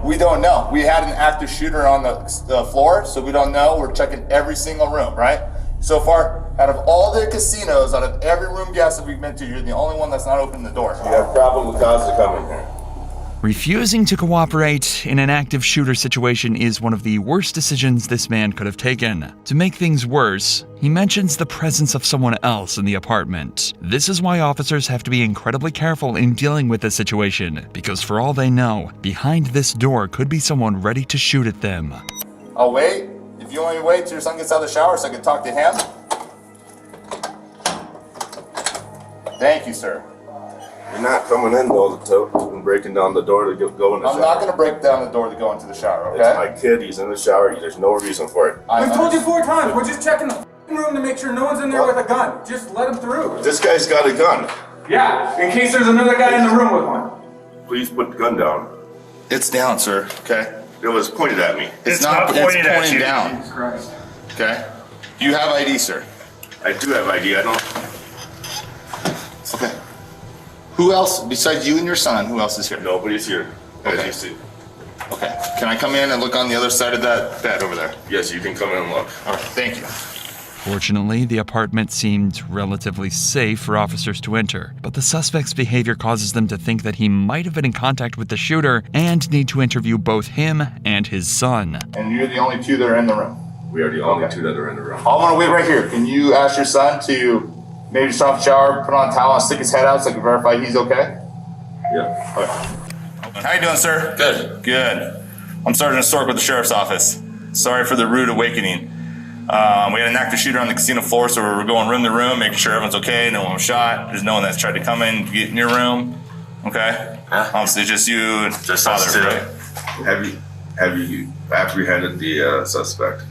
We don't know. We had an active shooter on the floor, so we don't know. We're checking every single room, right? So far, out of all the casinos, out of every room guest that we've been to, you're the only one that's not opening the door. You have probable cause to come in here. Refusing to cooperate in an active shooter situation is one of the worst decisions this man could have taken. To make things worse, he mentions the presence of someone else in the apartment. This is why officers have to be incredibly careful in dealing with this situation, because for all they know, behind this door could be someone ready to shoot at them. I'll wait. If you want me to wait till your son gets out of the shower so I can talk to him. Thank you, sir. You're not coming in though and breaking down the door to go in the shower. I'm not going to break down the door to go into the shower, okay? It's my kid. He's in the shower. There's no reason for it. We've told you 4 times. We're just checking the room to make sure no one's in there with a gun. Just let him through. This guy's got a gun. Yeah, in case there's another guy in the room with one. Please put the gun down. It's down, sir. Okay. It was pointed at me. It's not pointed at you. Down. Jesus Christ. Okay. Do you have ID, sir? I do have ID. I don't. Okay. Who else, besides you and your son, who else is here? Nobody's here, as you see. Okay. Can I come in and look on the other side of that bed over there? Yes, you can come in and look. All right. Thank you. Fortunately, the apartment seemed relatively safe for officers to enter, but the suspect's behavior causes them to think that he might have been in contact with the shooter and need to interview both him and his son. And you're the only 2 that are in the room? We are the only 2 that are in the room. I'm gonna wait right here. Can you ask your son to maybe just off the shower, put on a towel, and stick his head out so I can verify he's okay? Yeah. Okay. How you doing, sir? Good. Good. I'm Sergeant Stork with the Sheriff's Office. Sorry for the rude awakening. We had an active shooter on the casino floor, so we were going room to room, making sure everyone's okay, no one was shot. There's no one that's tried to come in, get in your room. Okay? Obviously, just you and Just father, us two. right? Have you apprehended the suspect?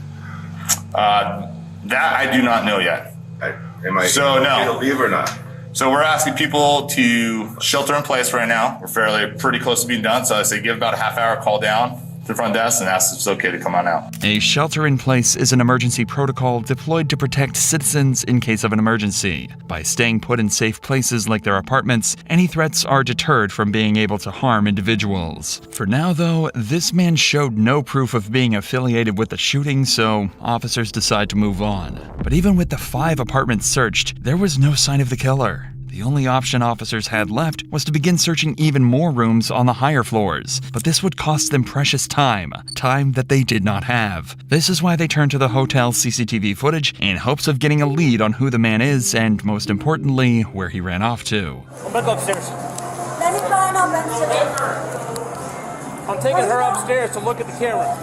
That I do not know yet. Am I So, no. okay to leave or not? So we're asking people to shelter in place right now. We're pretty close to being done, so I say give about a half hour, call down to the front desk and ask if it's okay to come on out. A shelter-in-place is an emergency protocol deployed to protect citizens in case of an emergency. By staying put in safe places like their apartments, any threats are deterred from being able to harm individuals. For now, though, this man showed no proof of being affiliated with the shooting, so officers decide to move on. But even with the 5 apartments searched, there was no sign of the killer. The only option officers had left was to begin searching even more rooms on the higher floors, but this would cost them precious time that they did not have. This is why they turned to the hotel's CCTV footage in hopes of getting a lead on who the man is and, most importantly, where he ran off to. I'm gonna go upstairs. I'm taking her upstairs to look at the camera.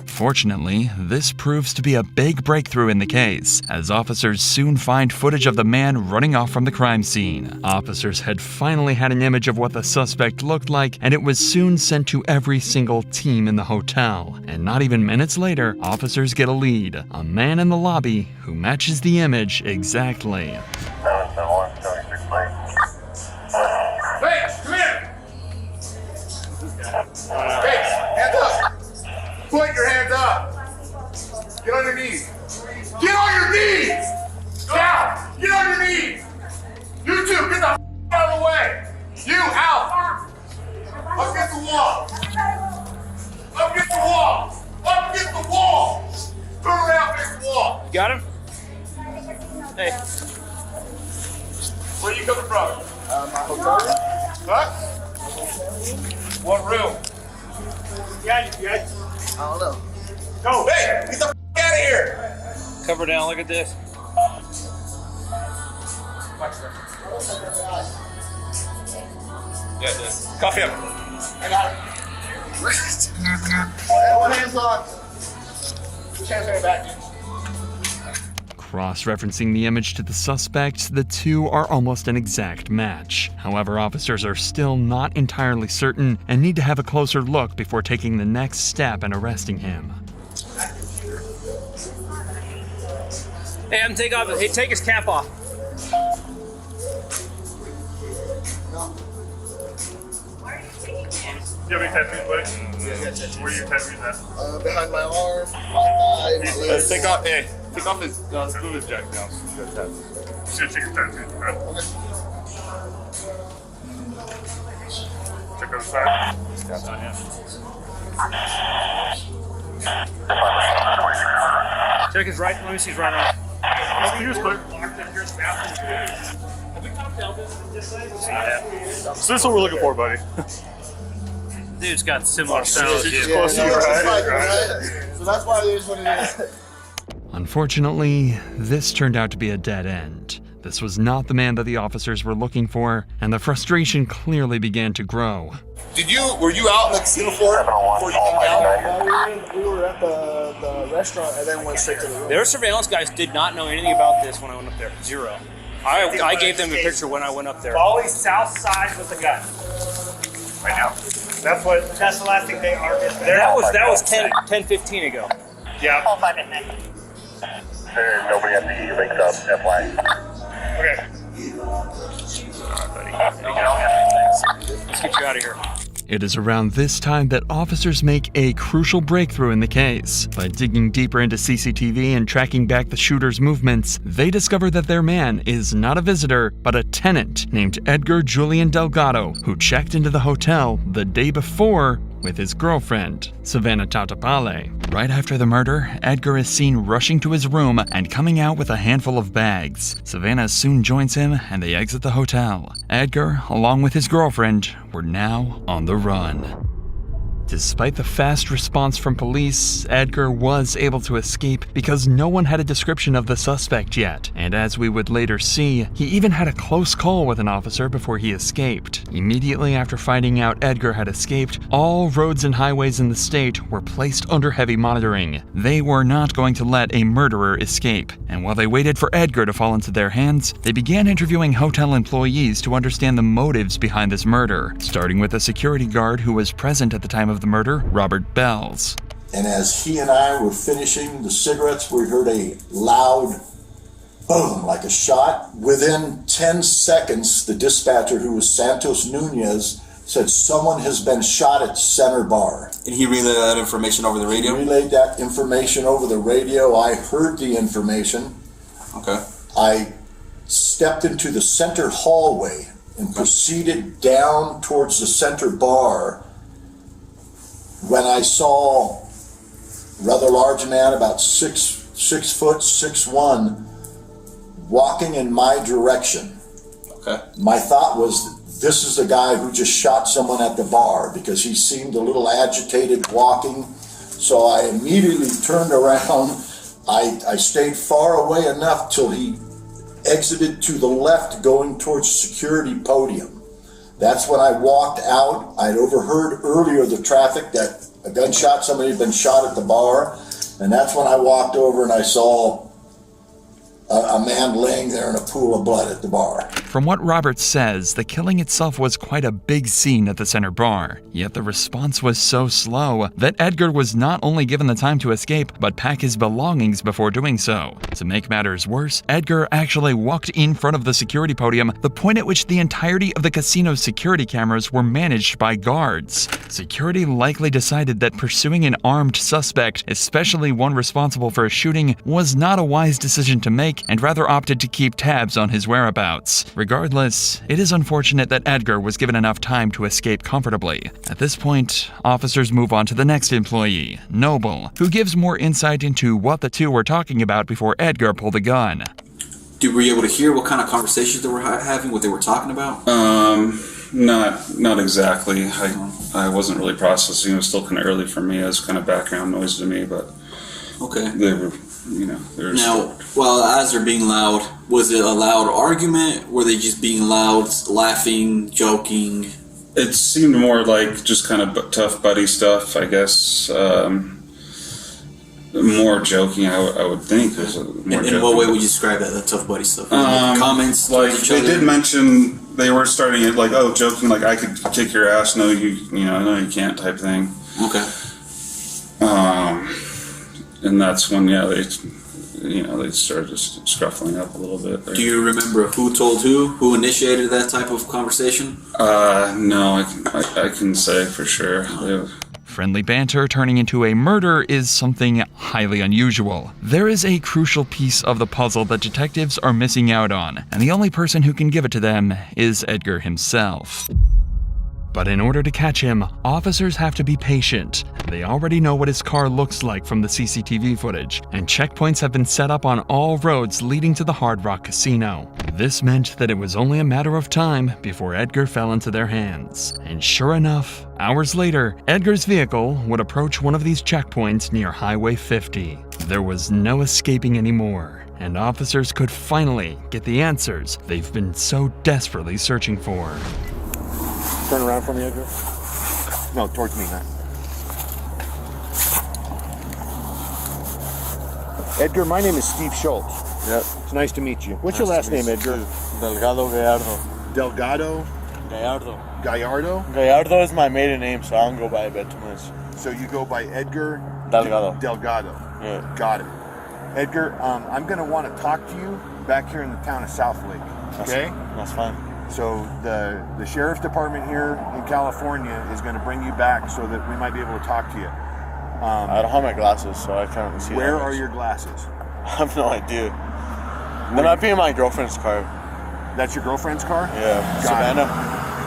Fortunately, this proves to be a big breakthrough in the case, as officers soon find footage of the man running off from the crime scene. Officers had finally had an image of what the suspect looked like, and it was soon sent to every single team in the hotel. And not even minutes later, officers get a lead, a man in the lobby who matches the image exactly. Hey, come here! Hey, hands up! Put your hands up! Get on your knees! Get on your knees! Down! Get on your knees! You two, get the out of the way! You, out! Up against the wall! Up against the wall! Up against the wall! Turn around against the wall! You got him? Hey. Where are you coming from? My hotel room. Huh? What room? Yeah, you guys. I don't know. Go, hey, get the out of here! Cover down, look at this. Yeah, this. Coffee up. I got it. One hand's on. Two hands on your back. Cross-referencing the image to the suspect, the two are almost an exact match. However, officers are still not entirely certain and need to have a closer look before taking the next step and arresting him. Hey, I'm take off. Hey, take his cap off. Do you have any tattoos, buddy? Yeah, I got tattoos. Where are your tattoos at? Behind my arm, my thigh, my Let's legs. take off, hey, take off his, let's move his jacket down. Just gonna check your tattoos, right? Okay. Check on the side. Check his right. Let me see his right arm. Here's clear. So this is what we're looking for, buddy. Dude's got similar sounds. She's close to you, right? So that's why it is what it is. Unfortunately, this turned out to be a dead end. This was not the man that the officers were looking for, and the frustration clearly began to grow. Were you out in the casino floor before you came down? We were at the restaurant and then went straight to the room. Their surveillance guys did not know anything about this when I went up there. Zero. I gave them a picture when I went up there. Always south side with the gun. Right now. That's the last thing they are. That was 10-15 ago. Yeah. There's nobody at the links up, FY. Okay. Let's get you out of here. It is around this time that officers make a crucial breakthrough in the case. By digging deeper into CCTV and tracking back the shooter's movements, they discover that their man is not a visitor, but a tenant named Edgar Julian Delgado, who checked into the hotel the day before with his girlfriend, Savannah Tautapale. Right after the murder, Edgar is seen rushing to his room and coming out with a handful of bags. Savannah soon joins him and they exit the hotel. Edgar, along with his girlfriend, were now on the run. Despite the fast response from police, Edgar was able to escape because no one had a description of the suspect yet. And as we would later see, he even had a close call with an officer before he escaped. Immediately after finding out Edgar had escaped, all roads and highways in the state were placed under heavy monitoring. They were not going to let a murderer escape. And while they waited for Edgar to fall into their hands, they began interviewing hotel employees to understand the motives behind this murder, starting with a security guard who was present at the time of the murder, Robert Bells. And as he and I were finishing the cigarettes, we heard a loud boom, like a shot. Within 10 seconds, the dispatcher, who was Santos Nunez, said someone has been shot at Center Bar. And he relayed that information over the radio? He relayed that information over the radio. I heard the information. Okay. I stepped into the center hallway and proceeded down towards the Center Bar when I saw a rather large man, about 6 foot, 6'1", walking in my direction. Okay. My thought was, this is the guy who just shot someone at the bar, because he seemed a little agitated walking. So I immediately turned around. I stayed far away enough till he exited to the left going towards security podium. That's when I walked out. I'd overheard earlier the traffic that a gunshot, somebody had been shot at the bar. And that's when I walked over and I saw a man laying there in a pool of blood at the bar. From what Robert says, the killing itself was quite a big scene at the Center Bar. Yet the response was so slow that Edgar was not only given the time to escape, but pack his belongings before doing so. To make matters worse, Edgar actually walked in front of the security podium, the point at which the entirety of the casino's security cameras were managed by guards. Security likely decided that pursuing an armed suspect, especially one responsible for a shooting, was not a wise decision to make, and rather opted to keep tabs on his whereabouts. Regardless, it is unfortunate that Edgar was given enough time to escape comfortably. At this point, officers move on to the next employee, Noble, who gives more insight into what the two were talking about before Edgar pulled the gun. Were you able to hear what kind of conversations they were having, what they were talking about? Not exactly. I wasn't really processing. It was still kind of early for me. It was kind of background noise to me, but okay. They were, they were now, well, as they're being loud, was it a loud argument? Were they just being loud, laughing, joking? It seemed more like just kind of tough buddy stuff, I guess. More joking, I would think. In what way would you describe that, the tough buddy stuff? Comments like each they other? did mention they were starting it like, oh, joking, like I could kick your ass. No, no, you can't, type thing. Okay. And that's when, they started just scruffling up a little bit there. Do you remember who told who initiated that type of conversation? No, I can say for sure. Friendly banter turning into a murder is something highly unusual. There is a crucial piece of the puzzle that detectives are missing out on, and the only person who can give it to them is Edgar himself. But in order to catch him, officers have to be patient. They already know what his car looks like from the CCTV footage, and checkpoints have been set up on all roads leading to the Hard Rock Casino. This meant that it was only a matter of time before Edgar fell into their hands. And sure enough, hours later, Edgar's vehicle would approach one of these checkpoints near Highway 50. There was no escaping anymore, and officers could finally get the answers they've been so desperately searching for. Turn around for me, Edgar. No, towards me, man. Edgar, my name is Steve Schultz. Yep. It's nice to meet you. What's your last name, Edgar? Delgado Gallardo. Delgado? Gallardo. Gallardo? Gallardo is my maiden name, so I don't go by it too much. So you go by Edgar? Delgado. Delgado. Yeah. Got it. Edgar, I'm going to want to talk to you back here in the town of South Lake. Okay? That's fine. So the sheriff's department here in California is going to bring you back so that we might be able to talk to you. I don't have my glasses, so I can't see. Where are your glasses? I have no idea. They might be in my girlfriend's car. That's your girlfriend's car? Yeah. Savannah.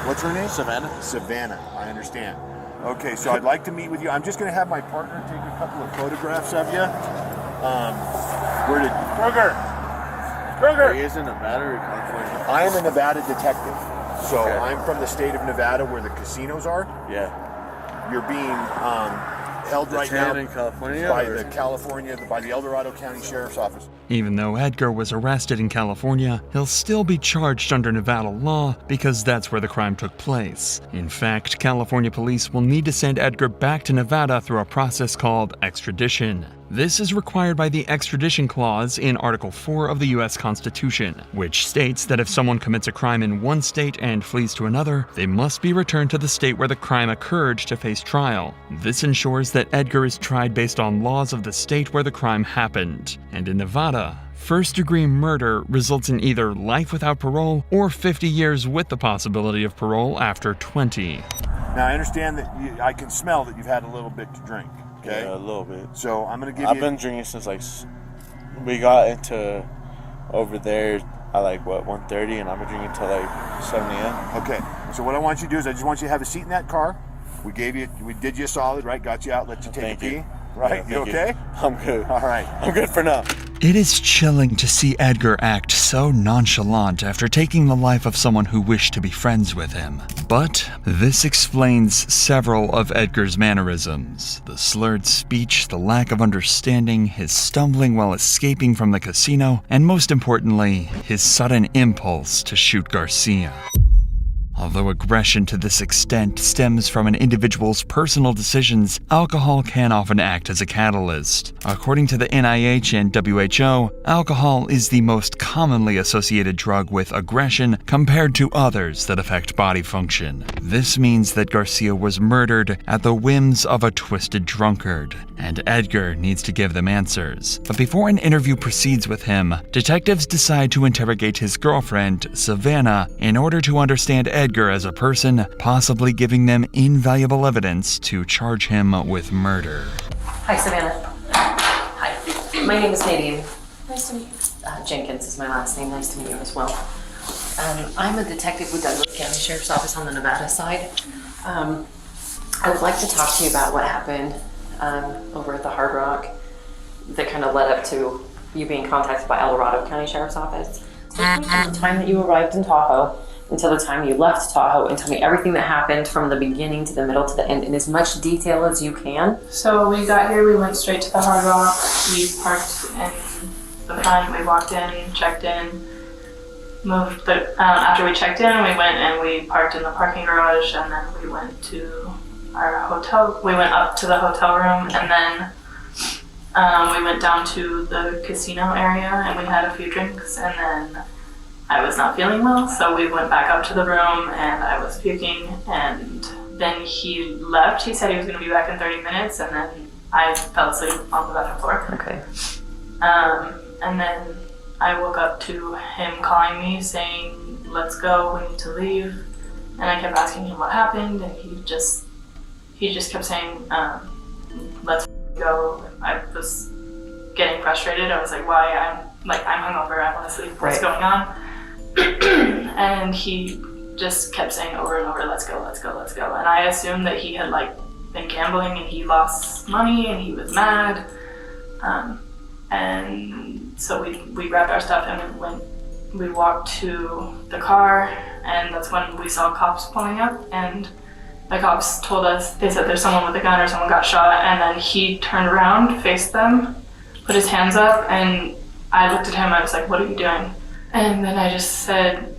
What's her name? Savannah. Savannah. I understand. Okay, so I'd like to meet with you. I'm just going to have my partner take a couple of photographs of you. Where did Kruger? He is in Nevada or California? I am a Nevada detective. So I'm from the state of Nevada where the casinos are. Yeah. You're being held right now Detained in California, by or- the El Dorado County Sheriff's Office. Even though Edgar was arrested in California, he'll still be charged under Nevada law because that's where the crime took place. In fact, California police will need to send Edgar back to Nevada through a process called extradition. This is required by the extradition clause in Article 4 of the U.S. Constitution, which states that if someone commits a crime in one state and flees to another, they must be returned to the state where the crime occurred to face trial. This ensures that Edgar is tried based on laws of the state where the crime happened. And in Nevada, first-degree murder results in either life without parole or 50 years with the possibility of parole after 20. Now I understand that I can smell that you've had a little bit to drink. Okay? Yeah, a little bit. So I'm gonna give I've you. been drinking since we got into over there at 1:30, and I've been drinking till 7 a.m. Okay. So what I want you to do is I just want you to have a seat in that car. We did you a solid, right? Got you out, let you take a pee. Right? Yeah, you okay? I'm good. All right. I'm good for now. It is chilling to see Edgar act so nonchalant after taking the life of someone who wished to be friends with him. But this explains several of Edgar's mannerisms. The slurred speech, the lack of understanding, his stumbling while escaping from the casino, and most importantly, his sudden impulse to shoot Garcia. Although aggression to this extent stems from an individual's personal decisions, alcohol can often act as a catalyst. According to the NIH and WHO, alcohol is the most commonly associated drug with aggression compared to others that affect body function. This means that Garcia was murdered at the whims of a twisted drunkard, and Edgar needs to give them answers. But before an interview proceeds with him, detectives decide to interrogate his girlfriend, Savannah, in order to understand Edgar as a person, possibly giving them invaluable evidence to charge him with murder. Hi, Savannah. Hi. My name is Nadine. Nice to meet you. Jenkins is my last name. Nice to meet you as well. I'm a detective with Douglas County Sheriff's Office on the Nevada side. I would like to talk to you about what happened over at the Hard Rock that kind of led up to you being contacted by El Dorado County Sheriff's Office. Take me from the time that you arrived in Tahoe until the time you left Tahoe and tell me everything that happened from the beginning to the middle to the end in as much detail as you can. So we got here, we went straight to the Hard Rock. We parked in the front, we walked in, checked in, moved the, after we checked in, we went and we parked in the parking garage, and then we went to our hotel. We went up to the hotel room, and then we went down to the casino area and we had a few drinks, and then I was not feeling well, so we went back up to the room and I was puking, and then he left. He said he was going to be back in 30 minutes, and then I fell asleep on the bathroom floor. Okay. And then I woke up to him calling me saying, "Let's go, we need to leave." And I kept asking him what happened, and he just kept saying, "Let's go." I was getting frustrated. I was like, "Why? I'm hungover, I want to sleep, what's going on?" And he just kept saying over and over, "Let's go, let's go, let's go." And I assumed that he had been gambling and he lost money and he was mad. And so we grabbed our stuff and we walked to the car, and that's when we saw cops pulling up, and the cops told us, they said there's someone with a gun or someone got shot, and then he turned around, faced them, put his hands up, and I looked at him, I was like, "What are you doing?" And then I just said,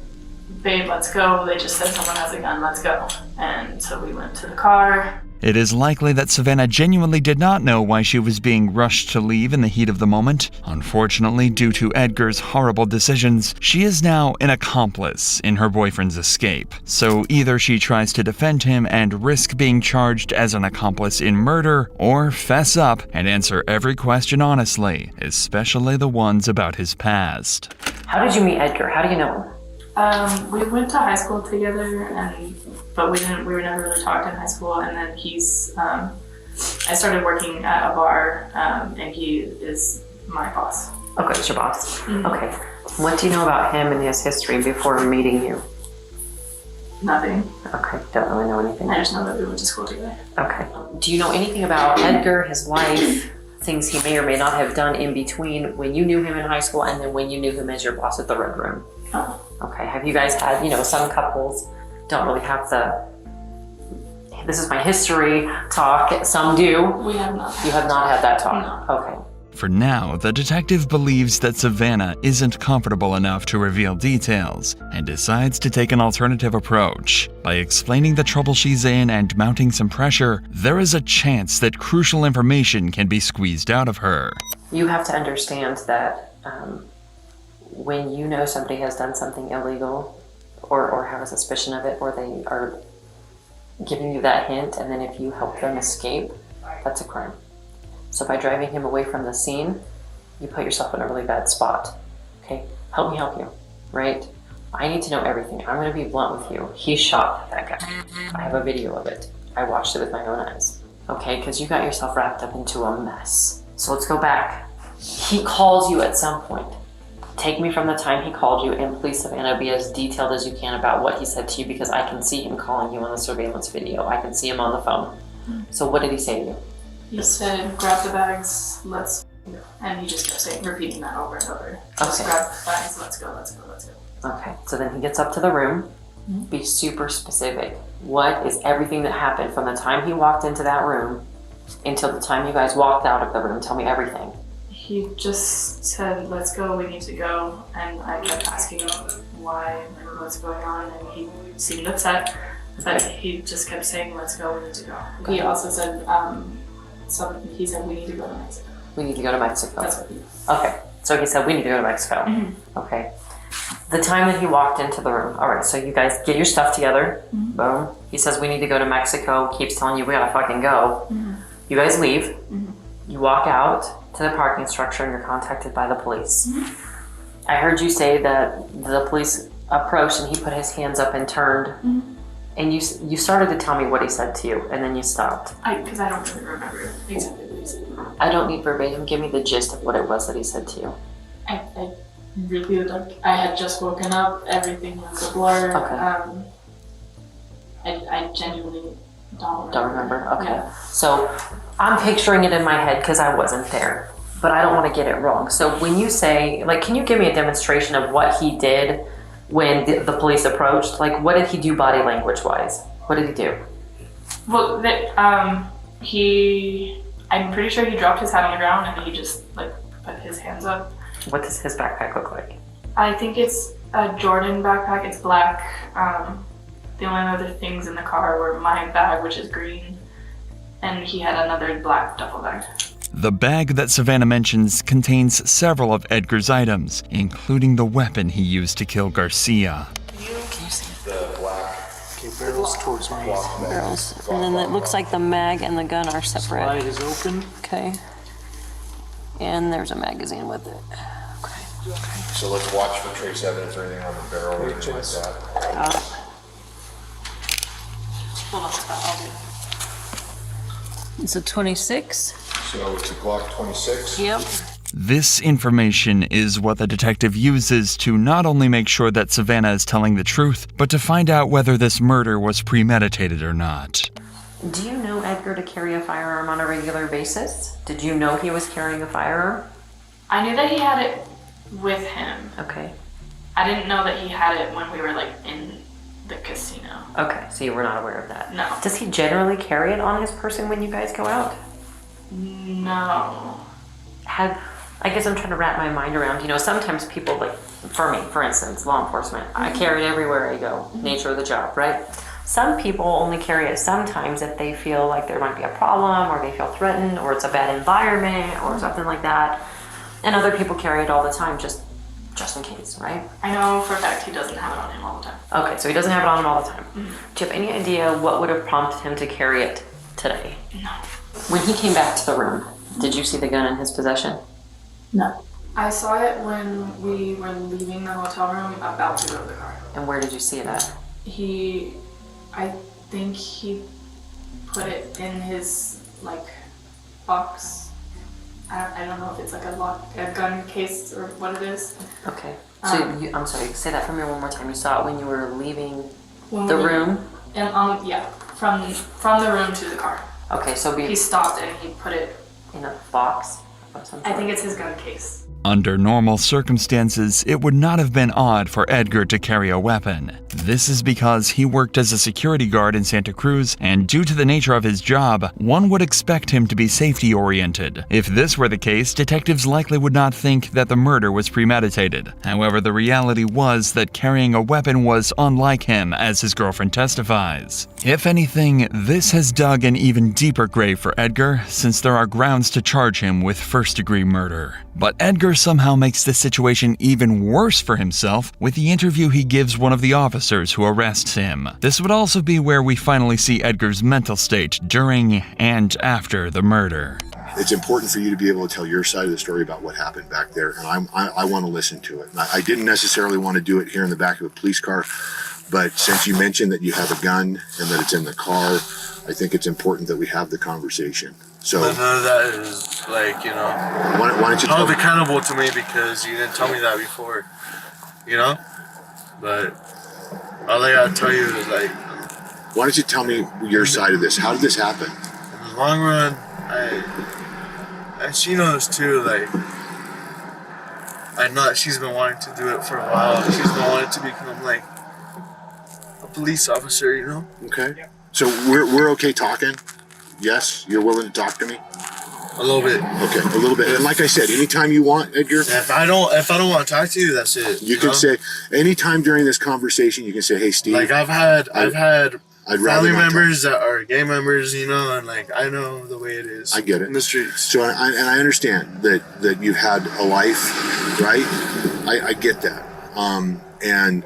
"Babe, let's go." They just said, "Someone has a gun, let's go." And so we went to the car. It is likely that Savannah genuinely did not know why she was being rushed to leave in the heat of the moment. Unfortunately, due to Edgar's horrible decisions, she is now an accomplice in her boyfriend's escape. So either she tries to defend him and risk being charged as an accomplice in murder, or fess up and answer every question honestly, especially the ones about his past. How did you meet Edgar? How do you know him? We went to high school together, but we were never really talked in high school. And then I started working at a bar, and he is my boss. Okay, it's your boss. Mm-hmm. Okay. What do you know about him and his history before meeting you? Nothing. Okay, don't really know anything. I just know that we went to school together. Okay. Do you know anything about Edgar, his life, things he may or may not have done in between when you knew him in high school and then when you knew him as your boss at the Red Room? Oh. Okay. Have you guys had, some couples don't really have this is my history talk. Some do. We have not. You have not had that talk? No. Okay. For now, the detective believes that Savannah isn't comfortable enough to reveal details and decides to take an alternative approach. By explaining the trouble she's in and mounting some pressure, there is a chance that crucial information can be squeezed out of her. You have to understand that when you know somebody has done something illegal or have a suspicion of it, or they are giving you that hint, and then if you help them escape, that's a crime. So by driving him away from the scene, you put yourself in a really bad spot. Okay, help me help you, right? I need to know everything. I'm gonna be blunt with you. He shot that guy. I have a video of it. I watched it with my own eyes. Okay, because you got yourself wrapped up into a mess. So let's go back. He calls you at some point. Take me from the time he called you, and please, Savannah, be as detailed as you can about what he said to you, because I can see him calling you on the surveillance video. I can see him on the phone. So what did he say to you? He said, grab the bags, let's go. And he just kept repeating that over and over. Just grab the bags, let's go, let's go, let's go. Okay, so then he gets up to the room. Be super specific. What is everything that happened from the time he walked into that room until the time you guys walked out of the room? Tell me everything. He just said, let's go, we need to go. And I kept asking him why, and what's going on, and he seemed upset. But he just kept saying, let's go, we need to go. He also said, he said, we need to go to Mexico. We need to go to Mexico. That's what he Okay, so he said, we need to go to Mexico. Okay. The time that he walked into the room, all right, so you guys get your stuff together. Boom. He says, we need to go to Mexico, keeps telling you, we gotta fucking go. You guys leave. You walk out to the parking structure and you're contacted by the police. I heard you say that the police approached and he put his hands up and turned. And you started to tell me what he said to you, and then you stopped. Because I don't really remember exactly what he said. I don't need verbatim. Give me the gist of what it was that he said to you. I really don't. I had just woken up. Everything was a blur. I genuinely don't remember. Don't remember? Okay. Yeah. So I'm picturing it in my head because I wasn't there, but I don't want to get it wrong. So when you say, like, can you give me a demonstration of what he did when the police approached? Like, what did he do body language wise? What did he do? Well, I'm pretty sure he dropped his hat on the ground and he just like put his hands up. What does his backpack look like? I think it's a Jordan backpack. It's black. The only other things in the car were my bag, which is green, and he had another black duffel bag. The bag that Savannah mentions contains several of Edgar's items, including the weapon he used to kill Garcia. The black barrels towards me. Barrels. And then it looks like the mag and the gun are separate. Slide is open. Okay. And there's a magazine with it. So let's watch for trace evidence or anything on the barrel or anything like that. Got it. Hold on, I'll do it. It's a 26. So it's a Glock 26? Yep. This information is what the detective uses to not only make sure that Savannah is telling the truth, but to find out whether this murder was premeditated or not. Do you know Edgar to carry a firearm on a regular basis? Did you know he was carrying a firearm? I knew that he had it with him. Okay. I didn't know that he had it when we were like in the casino. Okay, so you were not aware of that. No. Does he generally carry it on his person when you guys go out? No. I guess I'm trying to wrap my mind around, sometimes people, like, for me, for instance, law enforcement, I carry it everywhere I go, nature of the job, right? Some people only carry it sometimes if they feel like there might be a problem, or they feel threatened, or it's a bad environment, or something like that. And other people carry it all the time, just in case, right? I know for a fact he doesn't have it on him all the time. Okay, so he doesn't have it on him all the time. Do you have any idea what would have prompted him to carry it today? No. When he came back to the room, did you see the gun in his possession? No. I saw it when we were leaving the hotel room, about to go to the car. And where did you see it at? I think he put it in his, box. I don't know if it's a gun case or what it is. Okay. So, I'm sorry, say that for me one more time. You saw it when you were leaving When the we- room? And from the room to the car. Okay, so He stopped and he put it in a box of some I sort? think it's his gun case. Under normal circumstances, it would not have been odd for Edgar to carry a weapon. This is because he worked as a security guard in Santa Cruz, and due to the nature of his job, one would expect him to be safety-oriented. If this were the case, detectives likely would not think that the murder was premeditated. However, the reality was that carrying a weapon was unlike him, as his girlfriend testifies. If anything, this has dug an even deeper grave for Edgar, since there are grounds to charge him with first-degree murder. But Edgar somehow makes the situation even worse for himself with the interview he gives one of the officers who arrests him. This would also be where we finally see Edgar's mental state during and after the murder. It's important for you to be able to tell your side of the story about what happened back there, and I want to listen to it. And I didn't necessarily want to do it here in the back of a police car, but since you mentioned that you have a gun and that it's in the car, I think it's important that we have the conversation. So but none of that is like, you know, why don't you hold accountable to me because you didn't tell me that before, you know? But all I gotta tell you is like, why don't you tell me your side of this? How did this happen? In the long run, and she knows too, like, I know that she's been wanting to do it for a while. She's been wanting to become like a police officer, you know? Okay. So we're okay talking? Yes? You're willing to talk to me? A little bit. Okay, a little bit. And like I said, anytime you want, Edgar. If I don't want to talk to you, that's it. You can say anytime during this conversation. You can say, "Hey, Steve." Like I've had family members talk. that are gay members, you know, and like I know the way it is. I get it in the streets. So I understand that you've had a life, right? I get that, and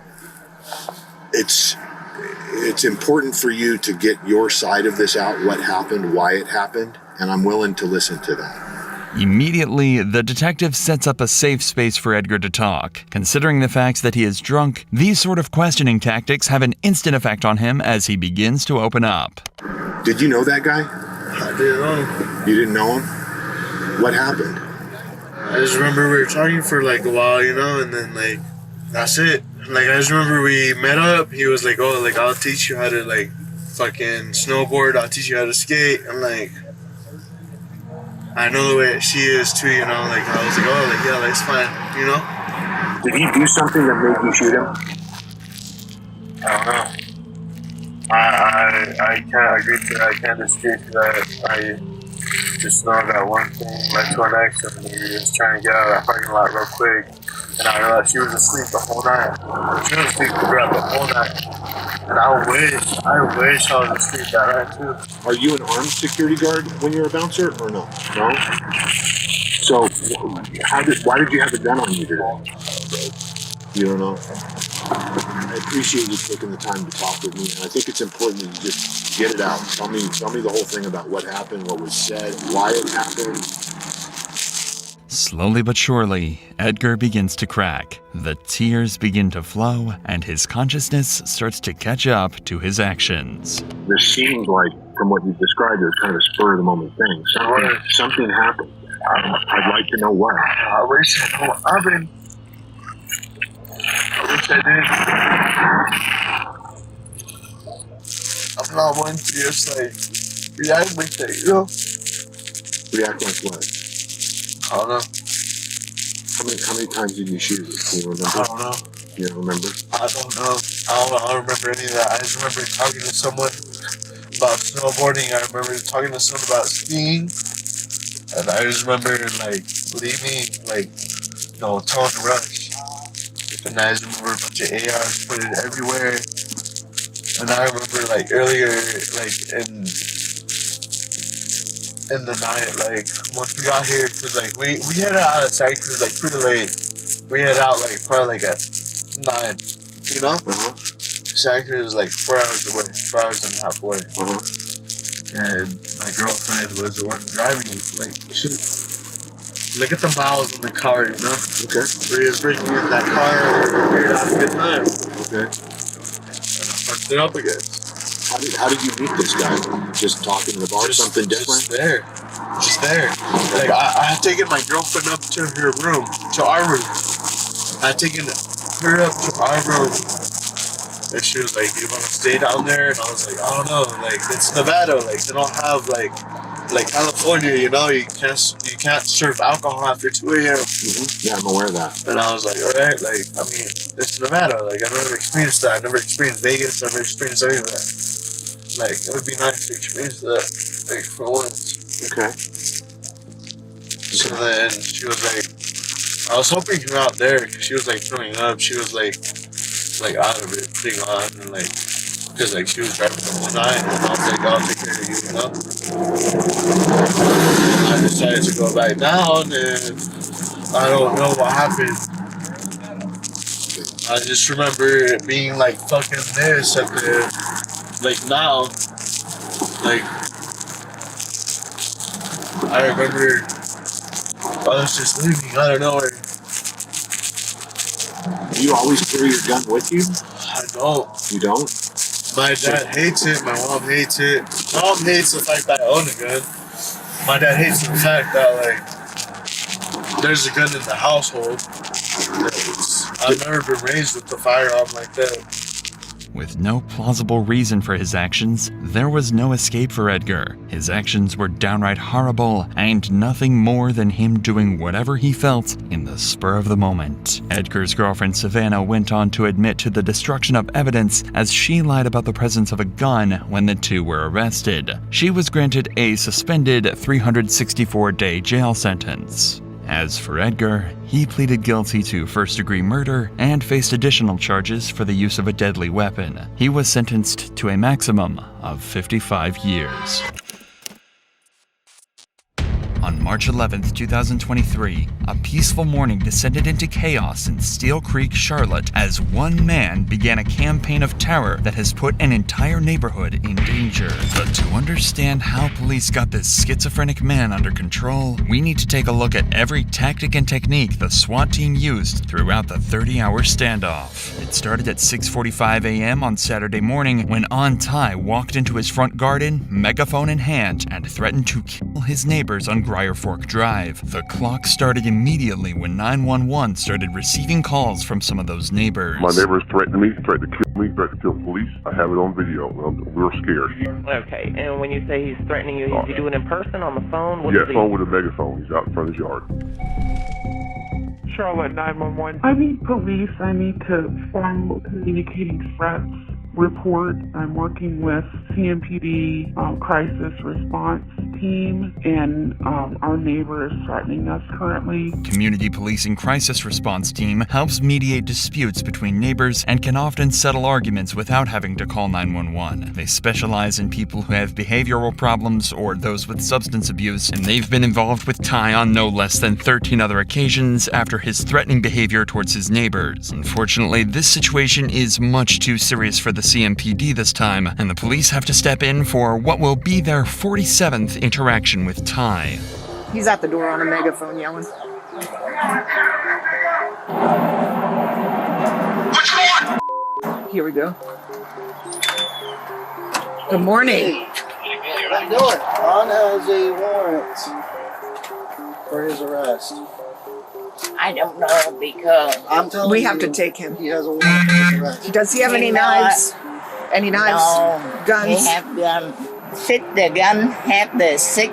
it's important for you to get your side of this out, what happened, why it happened, and I'm willing to listen to that. Immediately, the detective sets up a safe space for Edgar to talk. Considering the facts that he is drunk, these sort of questioning tactics have an instant effect on him as he begins to open up. Did you know that guy? I didn't know him. You didn't know him? What happened? I just remember we were talking for like a while, you know, and then like that's it. Like I just remember we met up. He was like, "Oh, like I'll teach you how to like fucking snowboard. I'll teach you how to skate." I'm like, I know the way she is too, you know. Like I was like, "Oh, like yeah, that's fine," you know. Did he do something that made you shoot him? I don't know. I can't agree to that. I can't dispute to that. I just know that one thing led to our next, and we was trying to get out of that parking lot real quick. And I realized she was asleep the whole night. She was asleep throughout the whole night. And I wish I was asleep that night too. Are you an armed security guard when you're a bouncer or no? No? So why did you have a gun on you today? You don't know? I appreciate you taking the time to talk with me, and I think it's important that you just get it out. Tell me the whole thing about what happened, what was said, why it happened. Slowly but surely, Edgar begins to crack. The tears begin to flow, and his consciousness starts to catch up to his actions. This seemed like, from what you described, it was kind of a spur-of-the-moment thing. Something happened. I'd like to know what. I wish I did. I'm not one to just like react like that, you know? React like what? I don't know. How many times did you shoot? Do you remember? I don't know. You don't remember? I don't know. I don't remember any of that. I just remember talking to someone about snowboarding. I remember talking to someone about skiing. And I just remember like leaving, like, you know, telling to rush. And I just remember a bunch of ARs put it everywhere. And I remember like earlier, like in the night, like once we got here, cause like we headed out of Santa Cruz like pretty late. We headed out like probably like at 9, you know? Santa Cruz is like 4 hours away, 4 hours and a half away. And my girlfriend was the one driving. Like, look at the miles in the car, you know? Okay. We was breaking in that car, and we were having a good time. Okay. And I fucked it up again. How did you meet this guy? Just talking in the bar, something different? Just there. Like I had taken my girlfriend up to her room, to our room. I had taken her up to our room, and she was like, "You want to stay down there?" And I was like, "I don't know. Like it's Nevada. Like they don't have like like California, you know, you can't serve alcohol after 2 a.m. Yeah, I'm aware of that. And I was like, all right, like, I mean, it's Nevada. Like, I've never experienced that. I've never experienced Vegas. I've never experienced any of that. Like, it would be nice to experience that, like, for once. Okay. So then she was like, I was hoping you're out there because she was like throwing up. She was like out of it, pretty on, and like, because like she was driving the whole night, and I was like, I'll take care of you, you know. I decided to go back down, and I don't know what happened. I just remember it being like fucking this at the, like now, like I remember I was just leaving out of nowhere. Do you always carry your gun with you? I don't. You don't? My dad hates it. My mom hates it. Mom hates the fact that I own a gun. My dad hates the fact that like there's a gun in the household. I've never been raised with the firearm like that. With no plausible reason for his actions, there was no escape for Edgar. His actions were downright horrible and nothing more than him doing whatever he felt in the spur of the moment. Edgar's girlfriend Savannah went on to admit to the destruction of evidence as she lied about the presence of a gun when the two were arrested. She was granted a suspended 364-day jail sentence. As for Edgar, he pleaded guilty to first-degree murder and faced additional charges for the use of a deadly weapon. He was sentenced to a maximum of 55 years. On March 11, 2023, a peaceful morning descended into chaos in Steel Creek, Charlotte, as one man began a campaign of terror that has put an entire neighborhood in danger. But to understand how police got this schizophrenic man under control, we need to take a look at every tactic and technique the SWAT team used throughout the 30-hour standoff. It started at 6:45 a.m. on Saturday morning when On Tai walked into his front garden, megaphone in hand, and threatened to kill his neighbors on Briar Fork Drive. The clock started immediately when 911 started receiving calls from some of those neighbors. My neighbors threatened me, tried to kill me, tried to kill police. I have it on video. We were scared. Okay, and when you say he's threatening you, is he doing it in person, on the phone? What Yeah, is he? phone with a megaphone. He's out in front of his yard. Charlotte 911. I need police. I need to file communicating threats report. I'm working with CMPD crisis response team, and our neighbor is threatening us currently. Community Policing Crisis Response Team helps mediate disputes between neighbors and can often settle arguments without having to call 911. They specialize in people who have behavioral problems or those with substance abuse, and they've been involved with Ty on no less than 13 other occasions after his threatening behavior towards his neighbors. Unfortunately, this situation is much too serious for the CMPD this time, and the police have to step in for what will be their 47th interaction with Ty. He's at the door on a megaphone yelling. Here we go. Good morning. How you doing? On has a warrant for his arrest. I don't know because I'm telling We you, have to take him. He has a warrant for his arrest. Does he have any You know knives? Any knives? No, Guns? He have gun. Sit the gun. Have the six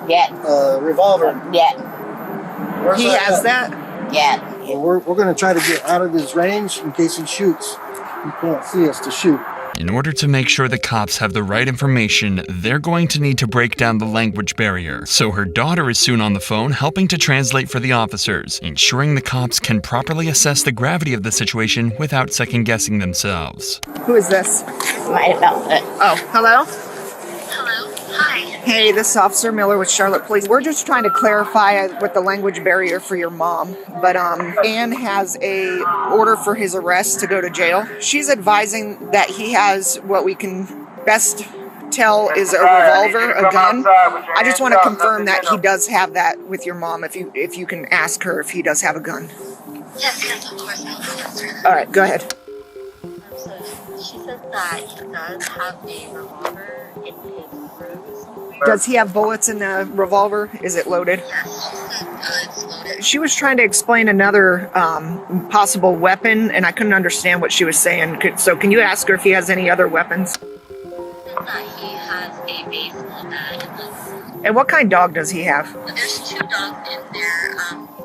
yeah. Revolver. Yeah. Where's He that has at? that? Yeah. Well, we're going to try to get out of his range in case he shoots. He can't see us to shoot. In order to make sure the cops have the right information, they're going to need to break down the language barrier. So her daughter is soon on the phone helping to translate for the officers, ensuring the cops can properly assess the gravity of the situation without second-guessing themselves. Who is this? My daughter. Oh, hello? Hey, this is Officer Miller with Charlotte Police. We're just trying to clarify with the language barrier for your mom. But Ann has a order for his arrest to go to jail. She's advising that he has what we can best tell is a revolver, a gun. I just want to confirm that he does have that with your mom. If you can ask her if he does have a gun. Yes, of course. I'll answer that. All right, go ahead. So she says that he does have a revolver in his room. Does he have bullets in the revolver? Is it loaded? Yes, she said it's loaded. She was trying to explain another possible weapon, and I couldn't understand what she was saying. So can you ask her if he has any other weapons? She says that he has a baseball bat in the And what kind of dog does he have? There's 2 dogs in there,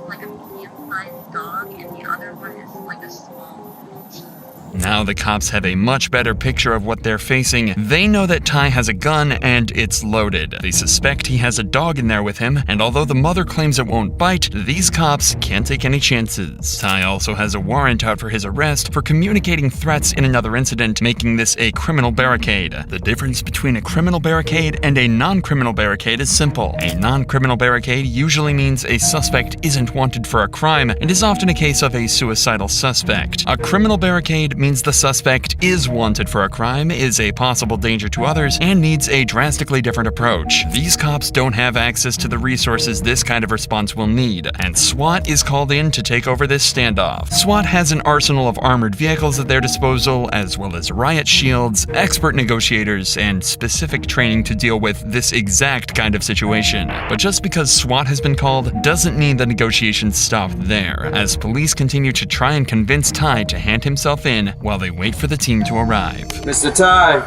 like a medium-sized dog, and the other one is like a small Maltese. Now the cops have a much better picture of what they're facing. They know that Ty has a gun and it's loaded. They suspect he has a dog in there with him, and although the mother claims it won't bite, these cops can't take any chances. Ty also has a warrant out for his arrest for communicating threats in another incident, making this a criminal barricade. The difference between a criminal barricade and a non-criminal barricade is simple. A non-criminal barricade usually means a suspect isn't wanted for a crime and is often a case of a suicidal suspect. A criminal barricade means the suspect is wanted for a crime, is a possible danger to others, and needs a drastically different approach. These cops don't have access to the resources this kind of response will need, and SWAT is called in to take over this standoff. SWAT has an arsenal of armored vehicles at their disposal, as well as riot shields, expert negotiators, and specific training to deal with this exact kind of situation. But just because SWAT has been called doesn't mean the negotiations stop there, as police continue to try and convince Ty to hand himself in while they wait for the team to arrive. Mr. Ty,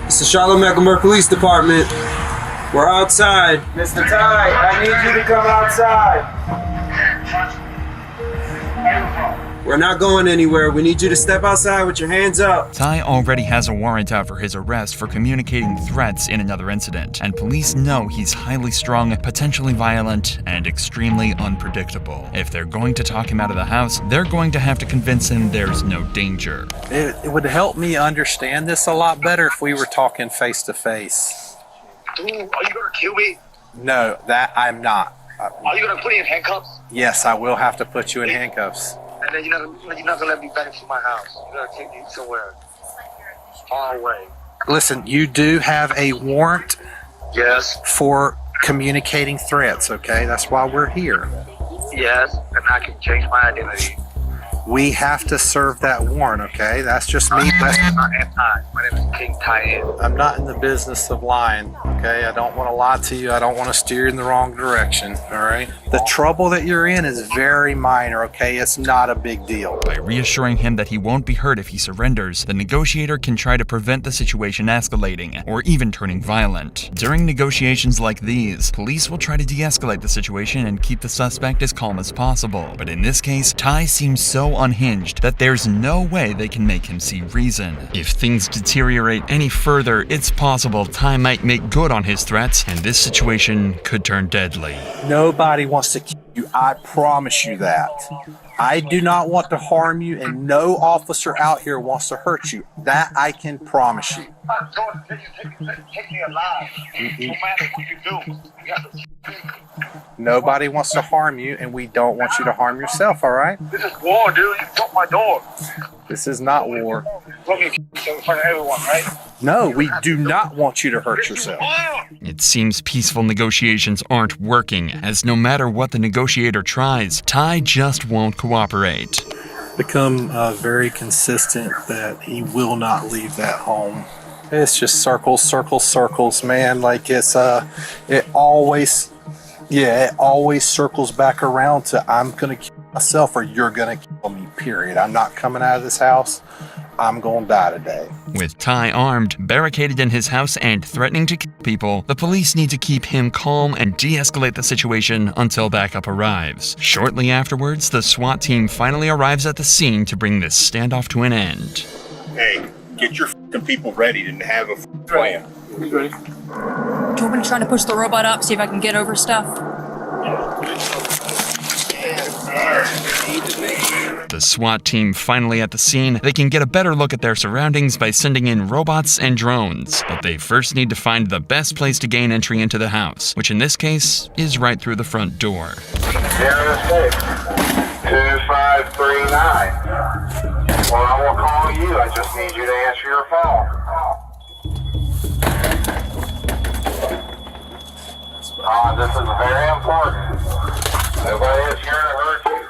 it's the Charlotte-Mecklenburg Police Department. We're outside. Mr. Ty, I need you to come outside. We're not going anywhere. We need you to step outside with your hands up. Ty already has a warrant out for his arrest for communicating threats in another incident, and police know he's highly strung, potentially violent, and extremely unpredictable. If they're going to talk him out of the house, they're going to have to convince him there's no danger. It would help me understand this a lot better if we were talking face to face. Dude, are you gonna kill me? No, that I'm not. Are you gonna put me in handcuffs? Yes, I will have to put you in handcuffs. And then you're not gonna let me back into my house. You're gonna take me somewhere far away. Listen, you do have a warrant. Yes. For communicating threats, okay? That's why we're here. Yes, and I can change my identity. We have to serve that warrant, okay? That's just me. I'm not anti. My name is King Ty. I'm not in the business of lying, okay? I don't want to lie to you. I don't want to steer you in the wrong direction, all right? The trouble that you're in is very minor, okay? It's not a big deal. By reassuring him that he won't be hurt if he surrenders, the negotiator can try to prevent the situation escalating, or even turning violent. During negotiations like these, police will try to de-escalate the situation and keep the suspect as calm as possible. But in this case, Ty seems so unhinged that there's no way they can make him see reason. If things deteriorate any further, it's possible Ty might make good on his threats, and this situation could turn deadly. Nobody wants to kill you, I promise you that. I do not want to harm you, and no officer out here wants to hurt you. That I can promise you. I'm going to take me alive. No matter what you do. You have to. Nobody wants to harm you, and we don't want you to harm yourself, all right? This is war, dude. You broke my door. This is not war. You broke me in front of everyone, right? No, we do not want you to hurt yourself. It seems peaceful negotiations aren't working, as no matter what the negotiator tries, Ty just won't cooperate. Become very consistent that he will not leave that home. It's just circles, circles, circles, man. Like it always circles back around to I'm gonna kill myself or you're gonna kill me, period. I'm not coming out of this house. I'm gonna die today. With Ty armed, barricaded in his house, and threatening to kill people, the police need to keep him calm and de-escalate the situation until backup arrives. Shortly afterwards, the SWAT team finally arrives at the scene to bring this standoff to an end. Hey, get your people ready to have a plan. Who's ready? Do you want me to try to push the robot up, see if I can get over stuff? The SWAT team finally at the scene, they can get a better look at their surroundings by sending in robots and drones. But they first need to find the best place to gain entry into the house, which in this case is right through the front door. 06-2539. Well, I will call you. I just need you to answer your phone. This is very important. Nobody is here to hurt you.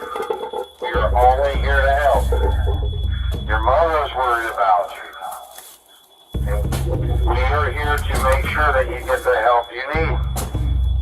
We are only here to help. Your mother's worried about you. And we are here to make sure that you get the help you need.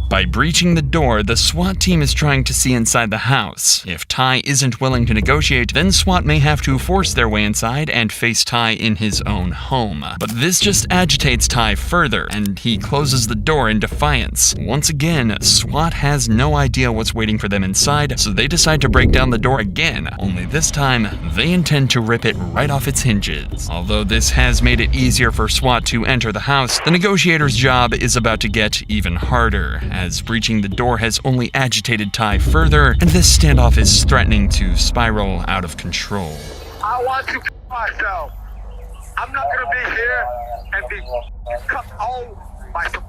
By By breaching the door, the SWAT team is trying to see inside the house. If Ty isn't willing to negotiate, then SWAT may have to force their way inside and face Ty in his own home. But this just agitates Ty further, and he closes the door in defiance. Once again, SWAT has no idea what's waiting for them inside, so they decide to break down the door again, only this time, they intend to rip it right off its hinges. Although this has made it easier for SWAT to enter the house, the negotiator's job is about to get even harder, as breaching the door has only agitated Ty further, and this standoff is threatening to spiral out of control. I want to myself. I'm not gonna be here and be cut home by some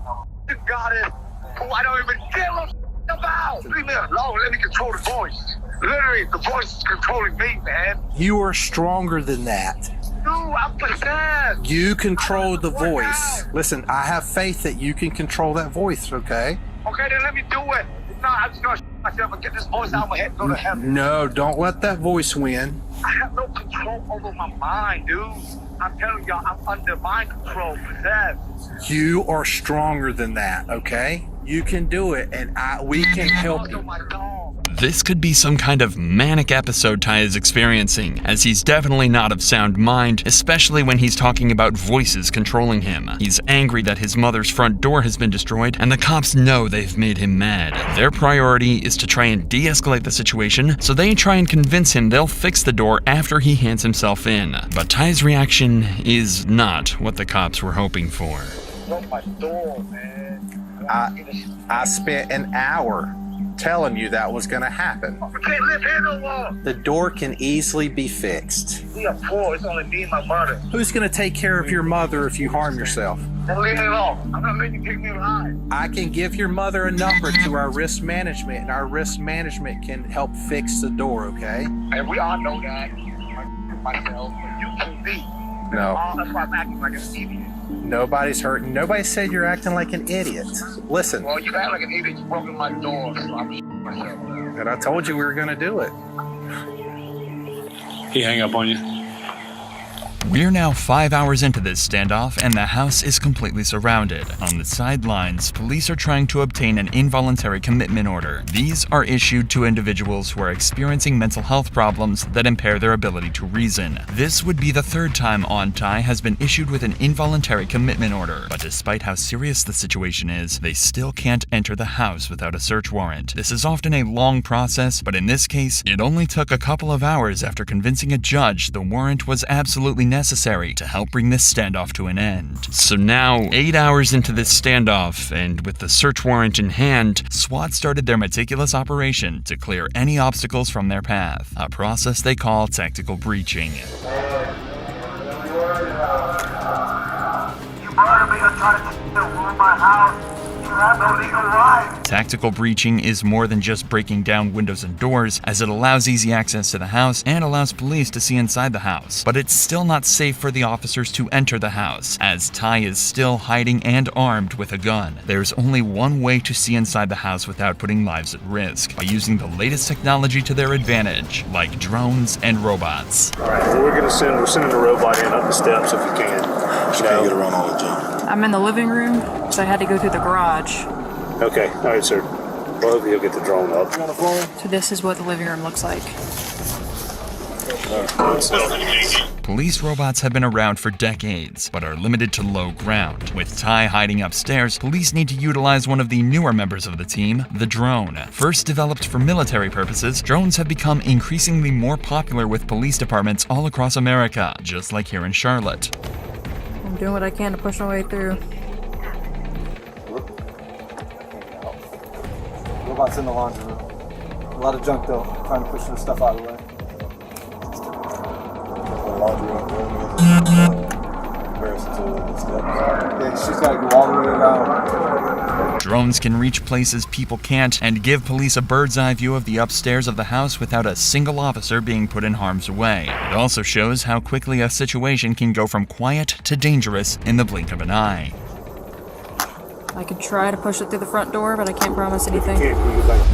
goddess who I don't even give a about. Leave me alone. Let me control the voice. Literally, the voice is controlling me, man. You are stronger than that. Dude, I'm possessed. You control the voice. Listen, I have faith that you can control that voice, okay? Okay, then let me do it. No, I'm just gonna myself and get this voice out of my head and go to heaven. No, don't let that voice win. I have no control over my mind, dude. I'm telling y'all, I'm under mind control, possessed. You are stronger than that, okay? You can do it, and we can help you. This could be some kind of manic episode Ty is experiencing, as he's definitely not of sound mind, especially when he's talking about voices controlling him. He's angry that his mother's front door has been destroyed, and the cops know they've made him mad. Their priority is to try and de-escalate the situation, so they try and convince him they'll fix the door after he hands himself in. But Ty's reaction is not what the cops were hoping for. My door, man. I spent an hour telling you that was gonna happen. I can't live here no more. The door can easily be fixed. We are poor. It's only me and my mother. Who's gonna take care of your mother if you harm yourself? Don't leave me alone. I'm not letting you take me alive. I can give your mother a number to our risk management, and our risk management can help fix the door, okay? And we all know that. Myself, but you can be. No. That's why I'm acting like an idiot. Nobody's hurting. Nobody said you're acting like an idiot. Listen. Well, you act like an idiot. You broke my door, so I'm myself. And I told you we were gonna do it. He hang up on you? We're now 5 hours into this standoff, and the house is completely surrounded. On the sidelines, police are trying to obtain an involuntary commitment order. These are issued to individuals who are experiencing mental health problems that impair their ability to reason. This would be the third time Ty has been issued with an involuntary commitment order. But despite how serious the situation is, they still can't enter the house without a search warrant. This is often a long process, but in this case, it only took a couple of hours after convincing a judge the warrant was absolutely necessary to help bring this standoff to an end. So now, 8 hours into this standoff, and with the search warrant in hand, SWAT started their meticulous operation to clear any obstacles from their path, a process they call tactical breaching. Tactical breaching is more than just breaking down windows and doors, as it allows easy access to the house and allows police to see inside the house. But it's still not safe for the officers to enter the house, as Ty is still hiding and armed with a gun. There's only one way to see inside the house without putting lives at risk, by using the latest technology to their advantage, like drones and robots. Alright, well, we're sending a robot in up the steps if you can. She can't get around all the time. I'm in the living room, so I had to go through the garage. Okay, alright, sir. Well, hopefully you'll get the drone up. So this is what the living room looks like. Police robots have been around for decades, but are limited to low ground. With Ty hiding upstairs, police need to utilize one of the newer members of the team, the drone. First developed for military purposes, drones have become increasingly more popular with police departments all across America, just like here in Charlotte. I'm doing what I can to push my way through. Robots in the laundry room. A lot of junk though, trying to push the stuff out of the way. Yeah, she's got to go all the way around. Drones can reach places people can't and give police a bird's eye view of the upstairs of the house without a single officer being put in harm's way. It also shows how quickly a situation can go from quiet to dangerous in the blink of an eye. I could try to push it through the front door, but I can't promise anything.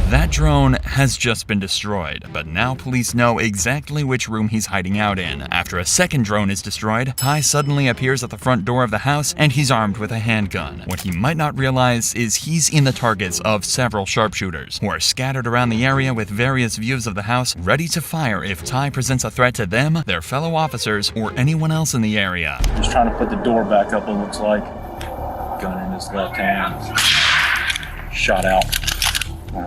That drone has just been destroyed, but now police know exactly which room he's hiding out in. After a second drone is destroyed, Ty suddenly appears at the front door of the house and he's armed with a handgun. What he might not realize is he's in the targets of several sharpshooters who are scattered around the area with various views of the house, ready to fire if Ty presents a threat to them, their fellow officers, or anyone else in the area. Just trying to put the door back up, it looks like. Gun in his left hand. Shot out.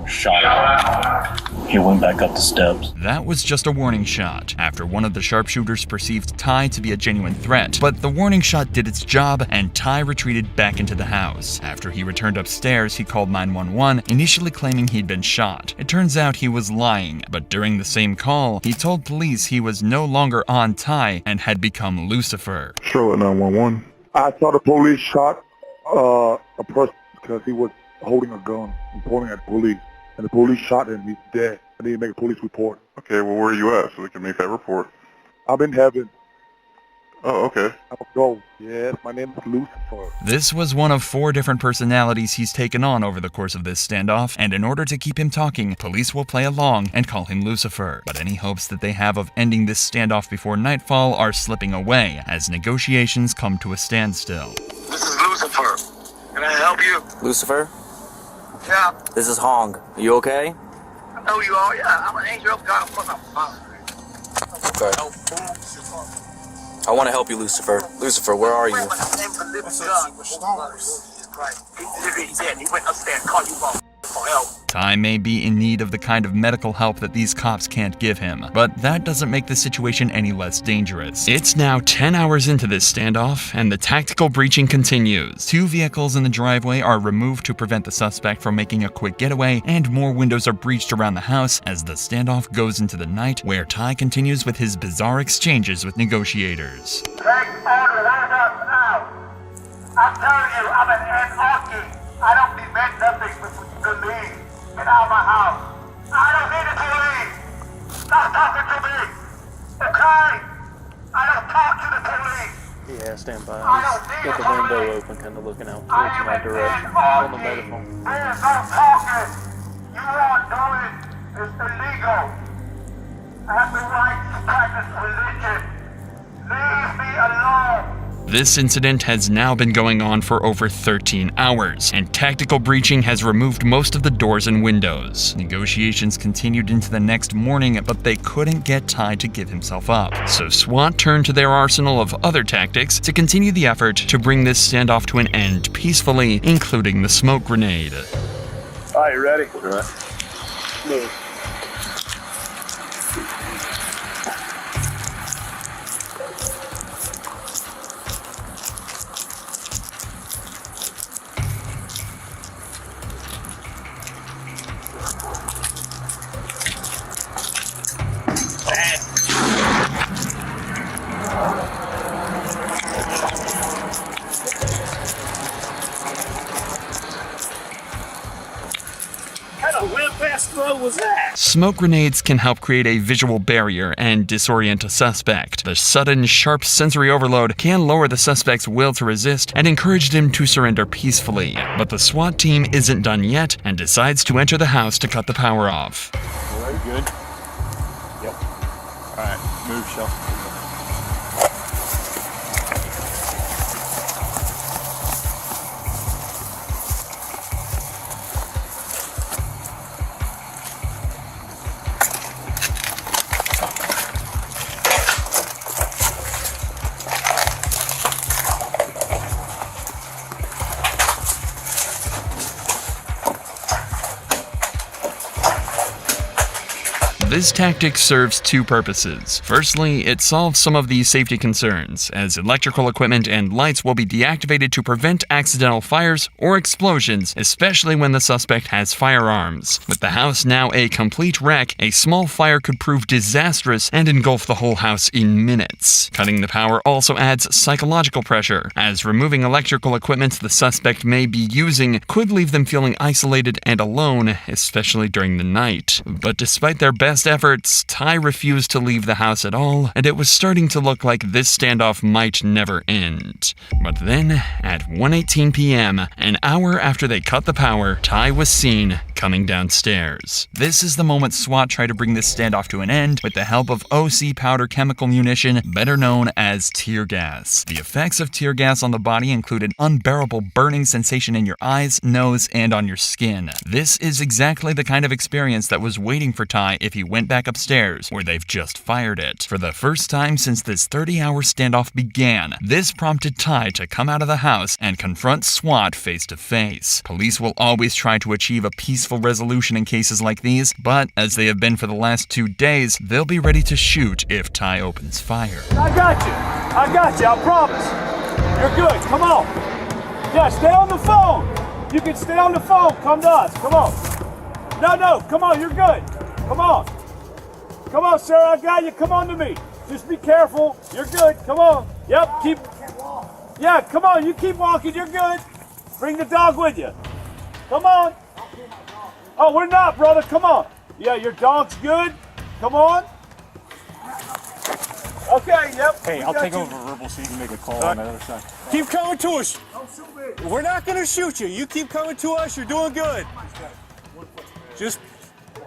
Shot out. He went back up the steps. That was just a warning shot, after one of the sharpshooters perceived Ty to be a genuine threat. But the warning shot did its job, and Ty retreated back into the house. After he returned upstairs, he called 911, initially claiming he'd been shot. It turns out he was lying, but during the same call, he told police he was no longer on Ty and had become Lucifer. Charlotte 911. I saw the police shot a person because he was holding a gun and pointing at the police. And the police shot him. He's dead. I need to make a police report. Okay, well, where are you at so we can make that report? I'm in heaven. Oh, okay. I'm a go. Yes, my name is Lucifer. This was one of 4 different personalities he's taken on over the course of this standoff, and in order to keep him talking, police will play along and call him Lucifer. But any hopes that they have of ending this standoff before nightfall are slipping away as negotiations come to a standstill. This is Lucifer. Can I help you? Lucifer? Yeah. This is Hong. Are you okay? I know you are. Yeah, I'm an angel of God. Of course I'm fine. Okay. I want to help you, Lucifer. Lucifer, where are you? He went upstairs and called you for help. Ty may be in need of the kind of medical help that these cops can't give him, but that doesn't make the situation any less dangerous. It's now 10 hours into this standoff, and the tactical breaching continues. 2 vehicles in the driveway are removed to prevent the suspect from making a quick getaway, and more windows are breached around the house as the standoff goes into the night, where Ty continues with his bizarre exchanges with negotiators. Take all the windows out. I'm telling you, I'm an anarchy. I don't demand nothing to leave. Get out of my house. I don't need it to leave. Stop talking to me. Okay? I don't talk to the police. Yeah, stand by. He's got the window open, kind of looking out towards my direction. I'm on the megaphone. There's no talking. You are doing is illegal. I have the right to practice religion. Leave me alone. This incident has now been going on for over 13 hours, and tactical breaching has removed most of the doors and windows. Negotiations continued into the next morning, but they couldn't get Ty to give himself up. So SWAT turned to their arsenal of other tactics to continue the effort to bring this standoff to an end peacefully, including the smoke grenade. All right, you ready? All right. Move. Was that? Smoke grenades can help create a visual barrier and disorient a suspect. The sudden, sharp sensory overload can lower the suspect's will to resist and encourage him to surrender peacefully. But the SWAT team isn't done yet and decides to enter the house to cut the power off. All right, good. Yep. All right, move, Shell. This tactic serves 2 purposes. Firstly, it solves some of the safety concerns, as electrical equipment and lights will be deactivated to prevent accidental fires or explosions, especially when the suspect has firearms. With the house now a complete wreck, a small fire could prove disastrous and engulf the whole house in minutes. Cutting the power also adds psychological pressure, as removing electrical equipment the suspect may be using could leave them feeling isolated and alone, especially during the night. But despite their best best efforts, Ty refused to leave the house at all, and it was starting to look like this standoff might never end. But then, at 1:18 p.m., an hour after they cut the power, Ty was seen coming downstairs. This is the moment SWAT tried to bring this standoff to an end with the help of OC powder chemical munition, better known as tear gas. The effects of tear gas on the body included unbearable burning sensation in your eyes, nose, and on your skin. This is exactly the kind of experience that was waiting for Ty if he went back upstairs, where they've just fired it. For the first time since this 30-hour standoff began, this prompted Ty to come out of the house and confront SWAT face to face. Police will always try to achieve a peaceful resolution in cases like these, but as they have been for the last 2 days, they'll be ready to shoot if Ty opens fire. I got you, I promise. You're good, come on. Yeah, stay on the phone. You can stay on the phone, come to us, come on. No, come on, you're good. Come on. Come on, sir, I got you, come on to me. Just be careful, you're good, come on. Yep, yeah, come on, you keep walking, you're good. Bring the dog with you. Come on. Oh, we're not, brother, come on. Yeah, your dog's good, come on. Okay, yep. Hey, I'll take over verbal so you can make a call on the other side. Keep coming to us. We're not going to shoot you. You keep coming to us. You're doing good.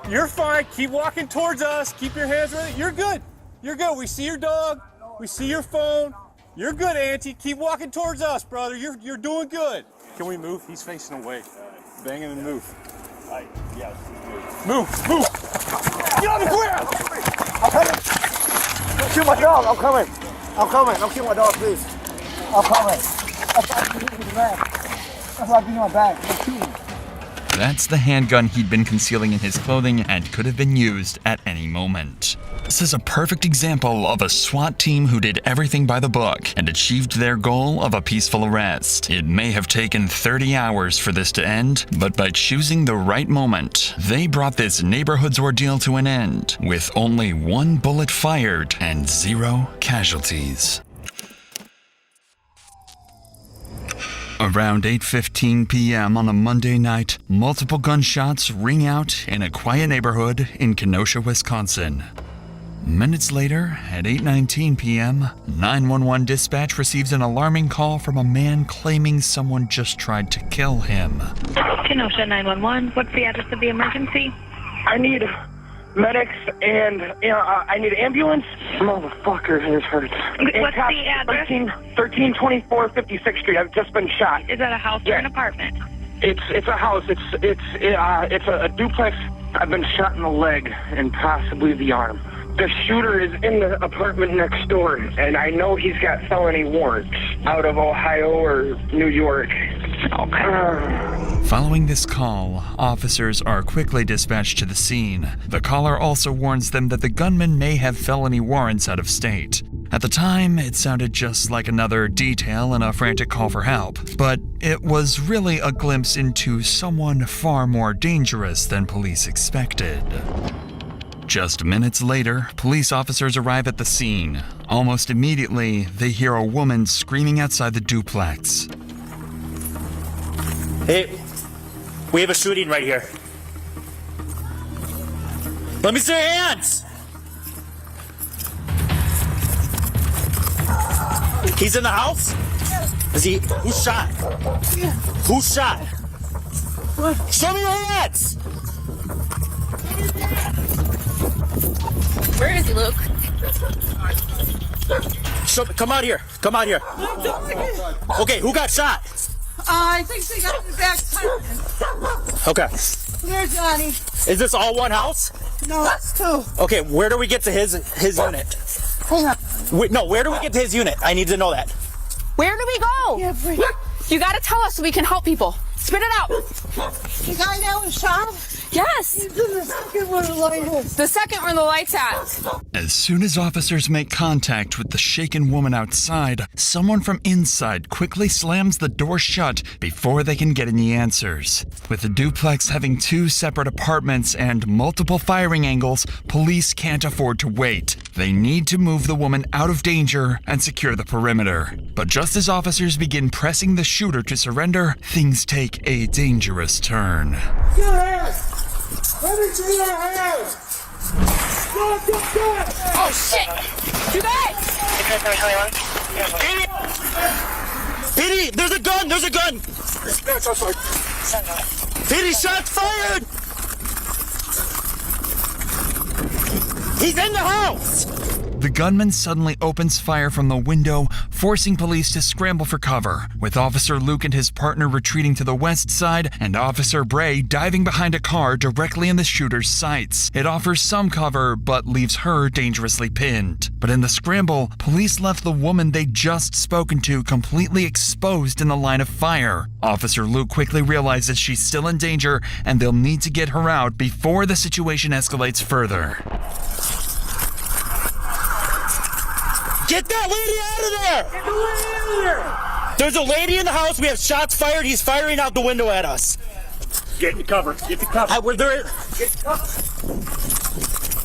You're fine. Keep walking towards us. Keep your hands ready. You're good. You're good. We see your dog. We see your phone. You're good, Auntie. Keep walking towards us, brother. You're doing good. Can we move? He's facing away. Bang him and move. Yeah. Move. Get on the ground. I'm coming. Don't shoot my dog. I'm coming. Don't kill my dog, please. I'm coming. That's why I give you my bag. Don't shoot me. That's the handgun he'd been concealing in his clothing and could have been used at any moment. This is a perfect example of a SWAT team who did everything by the book and achieved their goal of a peaceful arrest. It may have taken 30 hours for this to end, but by choosing the right moment, they brought this neighborhood's ordeal to an end, with only 1 bullet fired and 0 casualties. Around 8:15 p.m. on a Monday night, multiple gunshots ring out in a quiet neighborhood in Kenosha, Wisconsin. Minutes later, at 8:19 p.m., 911 dispatch receives an alarming call from a man claiming someone just tried to kill him. Kenosha 911, what's the address of the emergency? I need medics and I need an ambulance. Motherfucker is hurt. What's the address? 1324 56th Street. I've just been shot. Is that a house or an apartment? It's a house. It's a duplex. I've been shot in the leg and possibly the arm. The shooter is in the apartment next door, and I know he's got felony warrants out of Ohio or New York. Following this call, officers are quickly dispatched to the scene. The caller also warns them that the gunman may have felony warrants out of state. At the time, it sounded just like another detail in a frantic call for help, but it was really a glimpse into someone far more dangerous than police expected. Just minutes later, police officers arrive at the scene. Almost immediately, they hear a woman screaming outside the duplex. Hey, we have a shooting right here. Let me see your hands! He's in the house? Is he? Who's shot? Who's shot? What? Show me your hands! Where is he, Luke? Come out here. Come out here. Okay, who got shot? I think they got the back. Okay. There's Johnny. Is this all one house? No, that's 2. Okay, where do we get to his unit? Hang on. No, where do we get to his unit? I need to know that. Where do we go? Yeah, you gotta tell us so we can help people. Spit it out. The guy that was shot? Yes. He's in the second where the light is. The second where the light's at. As soon as officers make contact with the shaken woman outside, someone from inside quickly slams the door shut before they can get any answers. With the duplex having 2 separate apartments and multiple firing angles, police can't afford to wait. They need to move the woman out of danger and secure the perimeter. But just as officers begin pressing the shooter to surrender, things take a dangerous turn. Your hands! Let me see your hands! Oh shit! You guys! PD, there's a gun! There's a gun! PD, shots fired! He's in the house! The gunman suddenly opens fire from the window, forcing police to scramble for cover, with Officer Luke and his partner retreating to the west side and Officer Bray diving behind a car directly in the shooter's sights. It offers some cover, but leaves her dangerously pinned. But in the scramble, police left the woman they'd just spoken to completely exposed in the line of fire. Officer Luke quickly realizes she's still in danger and they'll need to get her out before the situation escalates further. Get that lady out of there! Get the lady out of there! There's a lady in the house. We have shots fired. He's firing out the window at us. Get the cover. Get the cover.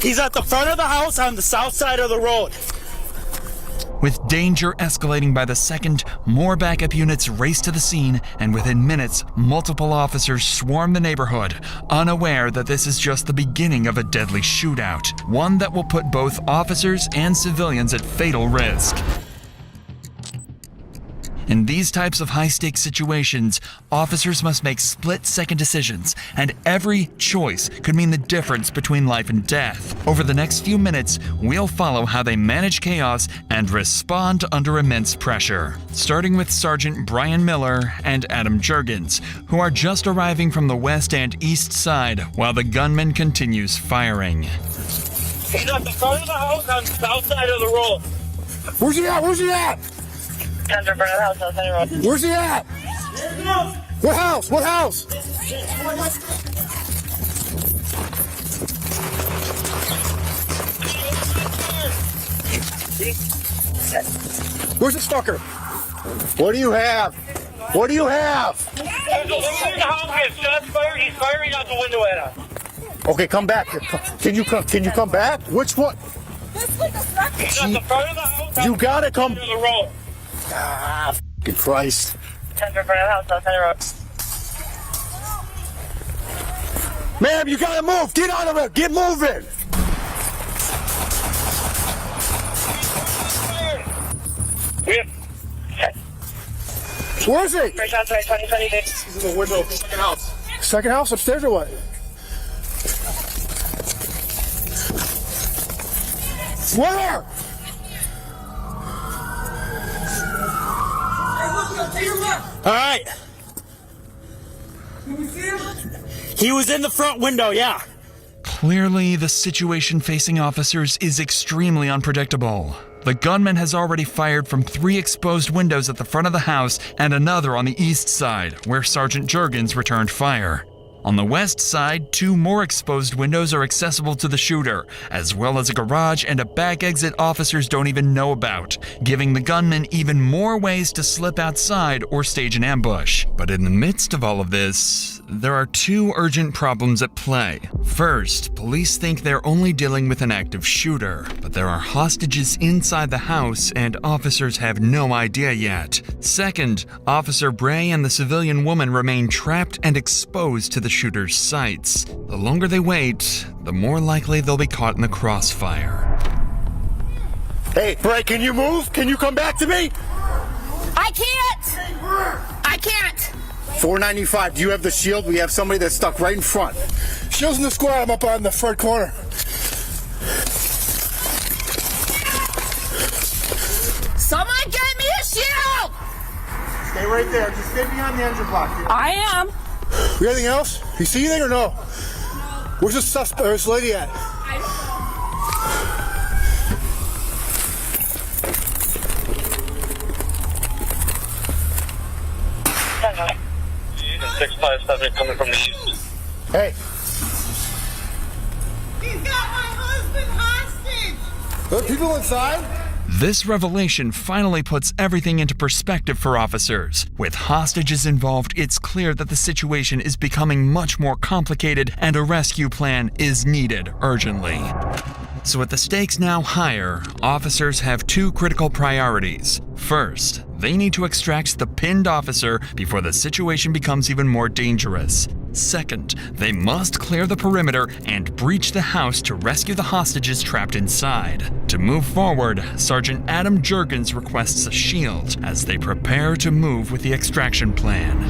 He's at the front of the house on the south side of the road. With danger escalating by the second, more backup units race to the scene, and within minutes, multiple officers swarm the neighborhood, unaware that this is just the beginning of a deadly shootout, one that will put both officers and civilians at fatal risk. In these types of high-stakes situations, officers must make split-second decisions, and every choice could mean the difference between life and death. Over the next few minutes, we'll follow how they manage chaos and respond under immense pressure, starting with Sergeant Brian Miller and Adam Juergens, who are just arriving from the west and east side, while the gunman continues firing. He's at the front of the house on the south side of the road. Where's he at? Where's he at? Tender front of the house, outside the road. Where's he at? What house? What house? Where's the stalker? What do you have? What do you have? There's a lady in the house. We have shots fired. He's firing out the window at us. Okay, come back. Can you come back? Which one? He's at the front of the house. You gotta come. The road. Ah, f***ing Christ. Tender front of the house, outside the road. Ma'am, you gotta move. Get out of it. Get moving. Where is he? First outside, 2020. He's in the window. Second house. Second house upstairs or what? Where? All right. He was in the front window, yeah. Clearly, the situation facing officers is extremely unpredictable. The gunman has already fired from 3 exposed windows at the front of the house and another on the east side, where Sergeant Juergens returned fire. On the west side, 2 more exposed windows are accessible to the shooter, as well as a garage and a back exit officers don't even know about, giving the gunman even more ways to slip outside or stage an ambush. But in the midst of all of this, there are 2 urgent problems at play. First, police think they're only dealing with an active shooter, but there are hostages inside the house and officers have no idea yet. Second, Officer Bray and the civilian woman remain trapped and exposed to the shooter's sights. The longer they wait, the more likely they'll be caught in the crossfire. Hey, Bray, can you move? Can you come back to me? I can't! 495, do you have the shield? We have somebody that's stuck right in front. Shield's in the squad. I'm up on the front corner. Someone get me a shield! Stay right there. Just stay behind the engine block here. I am. You got anything else? You see anything or no? Where's the suspect? Where's the lady at? Tender. 657 coming from the east. Hey. He's got my husband hostage! There are people inside? This revelation finally puts everything into perspective for officers. With hostages involved, it's clear that the situation is becoming much more complicated and a rescue plan is needed urgently. So with the stakes now higher, officers have 2 critical priorities. First, they need to extract the pinned officer before the situation becomes even more dangerous. Second, they must clear the perimeter and breach the house to rescue the hostages trapped inside. To move forward, Sergeant Adam Jurgens requests a shield as they prepare to move with the extraction plan.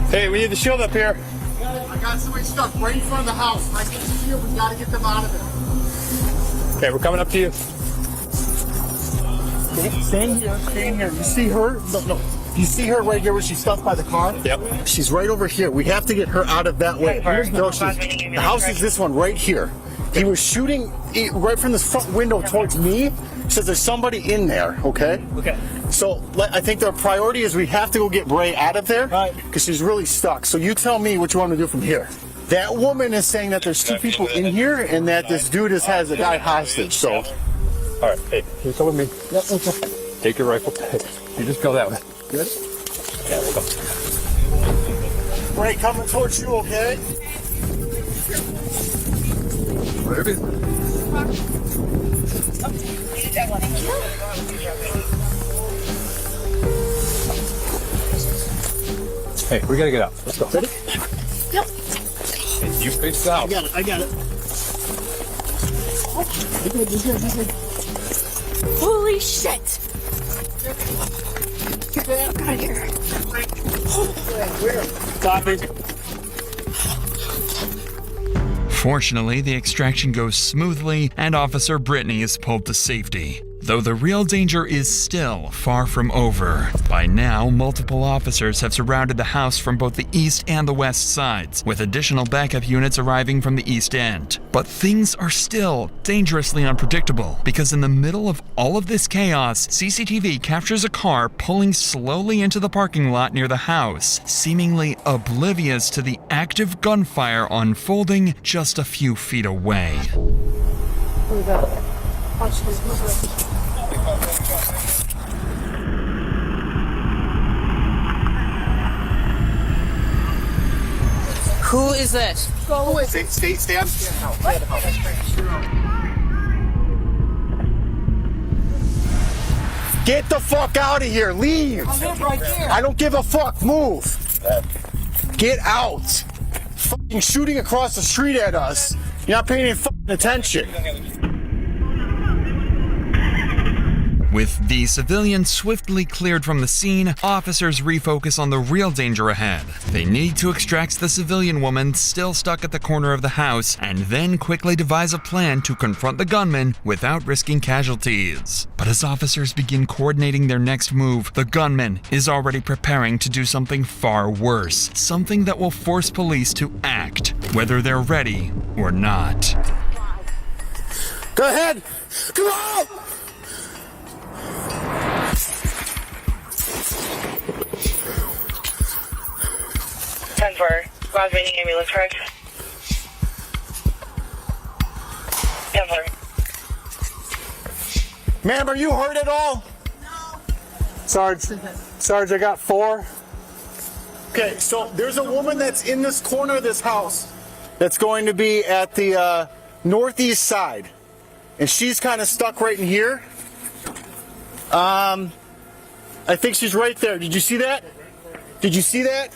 Hey, we need the shield up here. I got somebody stuck right in front of the house. I get the shield. We gotta get them out of there. Okay, we're coming up to you. Stay in here. Stay in here. You see her? No. You see her right here where she's stuck by the car? Yep. She's right over here. We have to get her out of that way. No, the house is this one right here. He was shooting right from the front window towards me. Says there's somebody in there, okay? Okay. So I think the priority is we have to go get Bray out of there because she's really stuck. So you tell me what you want to do from here. That woman is saying that there's 2 people in here and that this dude has a guy hostage. So, All right, hey, you come with me. yep, okay. Take your rifle. You just go that way. Good. Yeah, we'll go. Bray coming towards you, okay? Hey, we gotta get out. Let's go. Ready? Yep. Hey, you face out. I got it. Holy shit! Get the fuck out of here. Copy. Fortunately, the extraction goes smoothly and Officer Brittany is pulled to safety. Though the real danger is still far from over. By now, multiple officers have surrounded the house from both the east and the west sides, with additional backup units arriving from the east end. But things are still dangerously unpredictable, because in the middle of all of this chaos, CCTV captures a car pulling slowly into the parking lot near the house, seemingly oblivious to the active gunfire unfolding just a few feet away. Who is this? Go away. Stay on. Get the fuck out of here. Leave. Right there. I don't give a fuck. Move. Get out. Fucking shooting across the street at us. You're not paying any fucking attention. With the civilians swiftly cleared from the scene, officers refocus on the real danger ahead. They need to extract the civilian woman still stuck at the corner of the house, and then quickly devise a plan to confront the gunman without risking casualties. But as officers begin coordinating their next move, the gunman is already preparing to do something far worse. Something that will force police to act, whether they're ready or not. Go ahead. Come on. 10-4, squad waiting ambulance correct. 10-4. Ma'am, are you hurt at all? No. Sarge, I got 4. Okay, so there's a woman that's in this corner of this house that's going to be at the northeast side. And she's kind of stuck right in here. I think she's right there. Did you see that? Did you see that?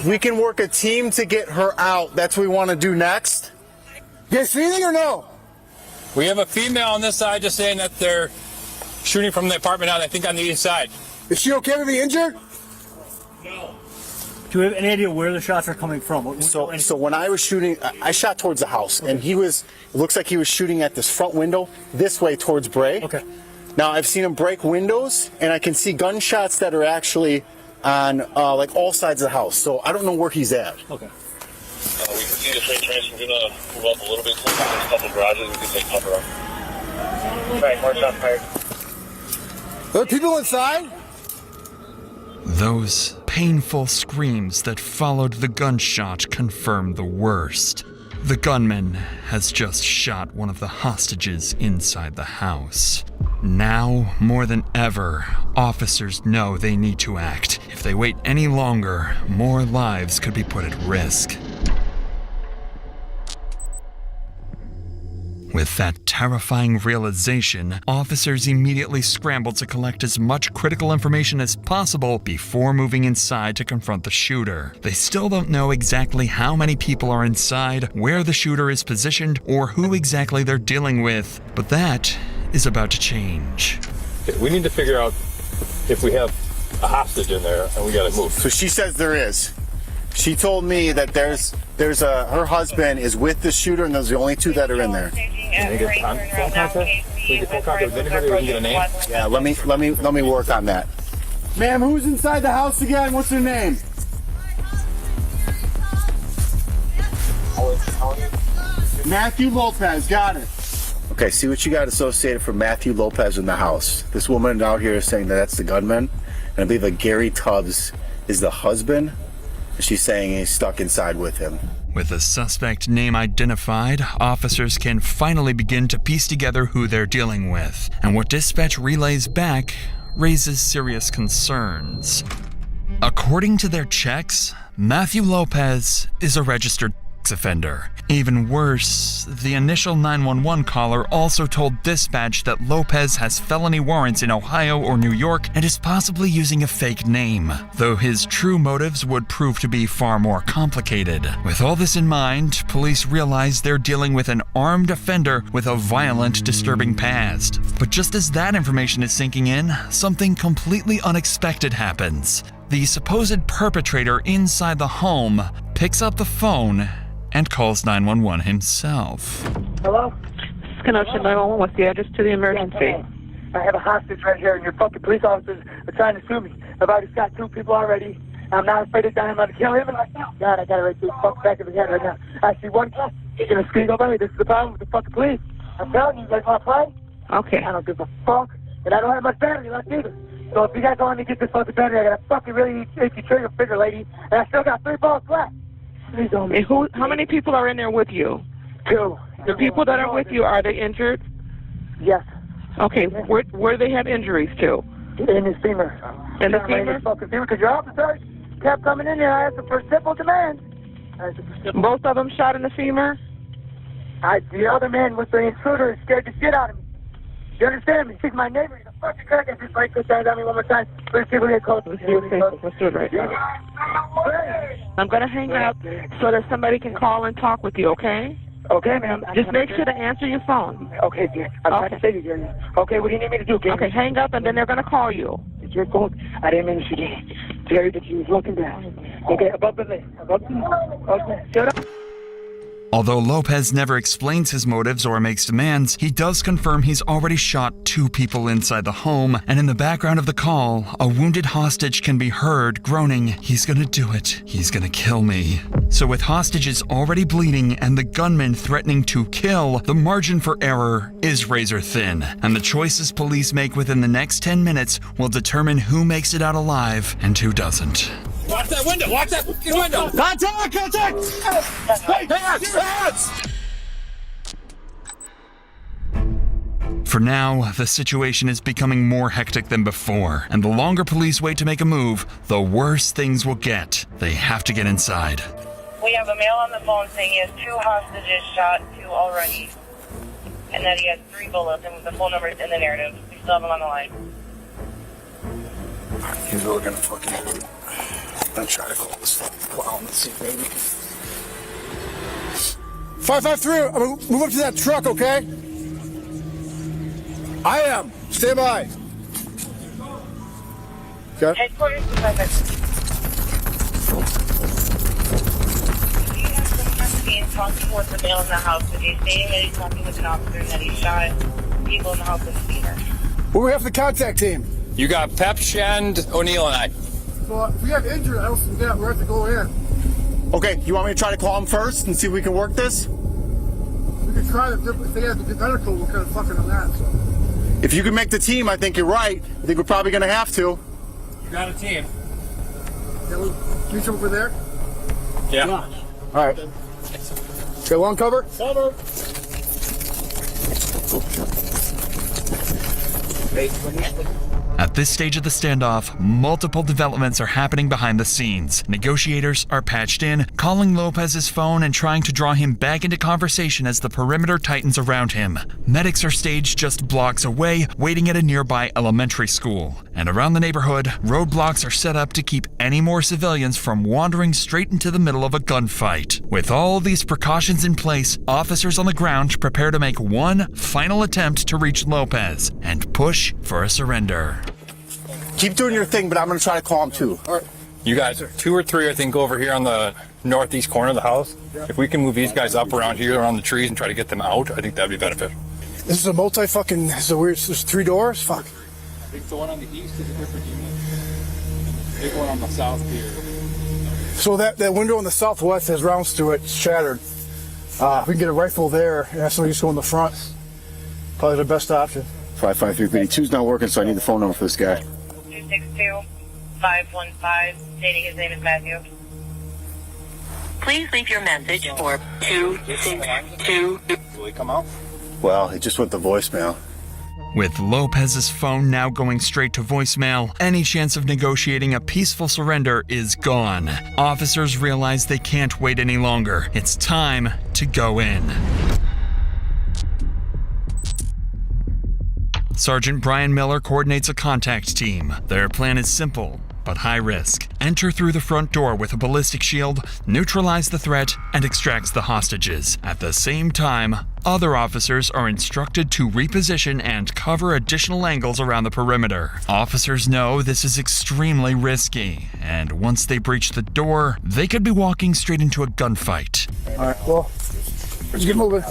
We can work a team to get her out. That's what we want to do next. You guys see anything or no? We have a female on this side just saying that they're shooting from the apartment out, I think on the east side. Is she okay to be injured? No. Do we have any idea where the shots are coming from? So when I was shooting, I shot towards the house, and it looks like he was shooting at this front window, this way towards Bray. Okay. Now I've seen him break windows, and I can see gunshots that are actually on like all sides of the house. So I don't know where he's at. Okay. We can see the train trains. We're gonna move up a little bit closer. There's a couple garages. We can take cover up. Right, more shots fired. Are there people inside? Those painful screams that followed the gunshot confirmed the worst. The gunman has just shot one of the hostages inside the house. Now, more than ever, officers know they need to act. If they wait any longer, more lives could be put at risk. With that terrifying realization, officers immediately scrambled to collect as much critical information as possible before moving inside to confront the shooter. They still don't know exactly how many people are inside, where the shooter is positioned, or who exactly they're dealing with, but that is about to change. We need to figure out if we have a hostage in there, and we gotta move. So she says there is. She told me that her husband is with the shooter, and those are the only two that are in there. Can we get phone contact? Can we get phone contact with anybody? We can get a name? Yeah, let me work on that. Ma'am, who's inside the house again? What's her name? Matthew Lopez, got it. Okay, see what you got associated for Matthew Lopez in the house. This woman out here is saying that that's the gunman, and I believe that Gary Tubbs is the husband. She's saying he's stuck inside with him. With the suspect name identified, officers can finally begin to piece together who they're dealing with, and what dispatch relays back raises serious concerns. According to their checks, Matthew Lopez is a registered sex offender. Even worse, the initial 911 caller also told dispatch that Lopez has felony warrants in Ohio or New York and is possibly using a fake name, though his true motives would prove to be far more complicated. With all this in mind, police realize they're dealing with an armed offender with a violent, disturbing past. But just as that information is sinking in, something completely unexpected happens. The supposed perpetrator inside the home picks up the phone and calls 911 himself. Hello? This is Kenosha 911. What's the address to the emergency? I have a hostage right here, and your fucking police officers are trying to sue me. I've already shot 2 people already. I'm not afraid to die. I'm going to kill him. And God, I got it right through the fucking back of his head right now. I see one guy. He's going to scream over me. This is the problem with the fucking police. I'm telling you guys want to play? Okay. I don't give a fuck. And I don't have much battery left either. So if you guys don't let me get this fucking battery, I got a fucking really itchy trigger finger, lady. And I still got 3 bullets left. Please don't. And how many people are in there with you? 2. The people that are with you, are they injured? Yes. Okay, where do they have injuries to? In his femur. In the femur? Fucking femur, because your officers kept coming in here. I asked them for simple demands. Both of them shot in the femur? The other man with the intruder is scared the shit out of me. You understand me? He's my neighbor. He's a fucking crack. Just like this guy on me one more time. Let's see if we get close. Let's do it right now. I'm going to hang up so that somebody can call and talk with you, okay? Okay, ma'am. Just make sure to answer your phone. Okay, dear. I'm trying to save you, dear. Okay, what do you need me to do, dear? Okay, hang up and then they're going to call you. It's your fault. I didn't mean to shoot you. Jerry, but you was looking down. Okay, above the lid. Above the lid. Okay, shut up. Although Lopez never explains his motives or makes demands, he does confirm he's already shot 2 people inside the home, and in the background of the call, a wounded hostage can be heard groaning, "He's gonna do it. He's gonna kill me." So with hostages already bleeding and the gunman threatening to kill, the margin for error is razor thin, and the choices police make within the next 10 minutes will determine who makes it out alive and who doesn't. Watch that window! Watch that fucking window! Contact! Hey, hands! For now, the situation is becoming more hectic than before, and the longer police wait to make a move, the worse things will get. They have to get inside. We have a male on the phone saying he has 2 hostages shot, 2 already, and that he has 3 bullets, and the phone number is in the narrative. We still have him on the line. Here's what we're gonna fucking do. I'm trying to call this fucking clown. Let's see, baby. 553, I'm gonna move up to that truck, okay? I am. Stay by. Okay. Headquarters to 553. He has been seen talking with the male in the house today, stating that he's talking with an officer and that he shot people in the house in the theater. Well, we have the contact team. You got Pepsh and O'Neill and I. So if we have injured, I don't think we have to go in. Okay, you want me to try to call him first and see if we can work this? We can try to, if they have the medical, we're kind of fucking on that, so. If you can make the team, I think you're right. I think we're probably going to have to. You got a team. Yeah, we'll reach over there? Yeah. All right. Okay, one cover? Cover. At this stage of the standoff, multiple developments are happening behind the scenes. Negotiators are patched in, calling Lopez's phone and trying to draw him back into conversation as the perimeter tightens around him. Medics are staged just blocks away, waiting at a nearby elementary school. And around the neighborhood, roadblocks are set up to keep any more civilians from wandering straight into the middle of a gunfight. With all these precautions in place, officers on the ground prepare to make one final attempt to reach Lopez and push for a surrender. Keep doing your thing, but I'm going to try to call him too. You guys, 2 or 3, I think, go over here on the northeast corner of the house. If we can move these guys up around here, around the trees, and try to get them out, I think that'd be beneficial. This is a multi-fucking, this is a weird, there's 3 doors? Fuck. I think the one on the east is a different unit. The big one on the south here. So that window on the southwest has rounds through it, it's shattered. If we can get a rifle there, and somebody just go in the front, probably the best option. 553-2's not working, so I need the phone number for this guy. 262-515, stating his name is Matthew. Please leave your message for 262. Will he come out? Well, it just went to voicemail. With Lopez's phone now going straight to voicemail, any chance of negotiating a peaceful surrender is gone. Officers realize they can't wait any longer. It's time to go in. Sergeant Brian Miller coordinates a contact team. Their plan is simple, but high risk. Enter through the front door with a ballistic shield, neutralize the threat, and extract the hostages. At the same time, other officers are instructed to reposition and cover additional angles around the perimeter. Officers know this is extremely risky, and once they breach the door, they could be walking straight into a gunfight. All right, well, let's get moving.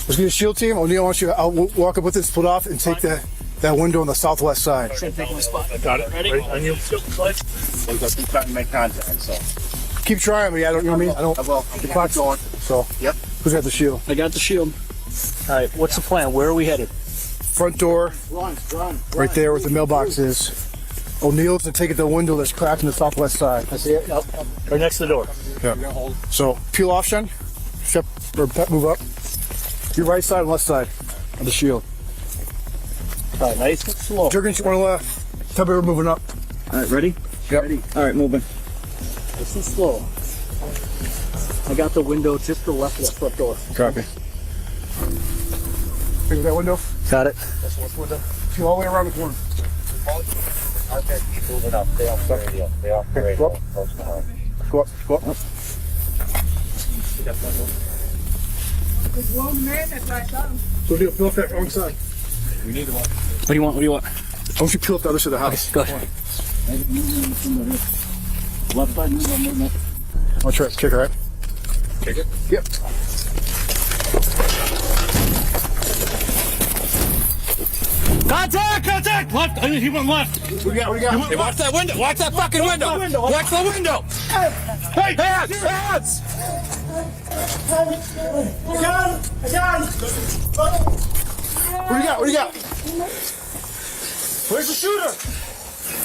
Let's get a shield team. O'Neill wants you, I'll walk up with it, split off, and take that window on the southwest side. Got it. Ready? On you. We're trying to make contact, so. Keep trying, but I don't, you know what I mean? I don't. Well, the clock's going. So. Yep. Who's got the shield? I got the shield. All right, what's the plan? Where are we headed? Front door. Run. Right there where the mailbox is. O'Neill's to take it to the window that's cracked on the southwest side. I see it. Yep. Right next to the door. Yeah. So peel off, Sean. Step or move up. Your right side and left side of the shield. All right, nice and slow. Jurgens, you want to left. Tell me we're moving up. All right, ready? Yep. Ready. All right, moving. Nice and slow. I got the window just to the left of the front door. Copy. Figure that window? Got it. That's what's window. Peel all the way around the corner. Okay, keep moving up. Stay off the radio. Stay off the radio. Go up. Go up. Go up. There's one man that's right on. So peel up that wrong side. We need one. What do you want? What do you want? I want you to peel up the other side of the house. Okay, go ahead. Left side, move. I'll try to kick her, right? Kick it? Yep. Contact! Left! He went left. What do you got? Hey, watch that window! Watch that fucking window! Watch the window! Hey! Hands! I got him! What do you got? Where's the shooter?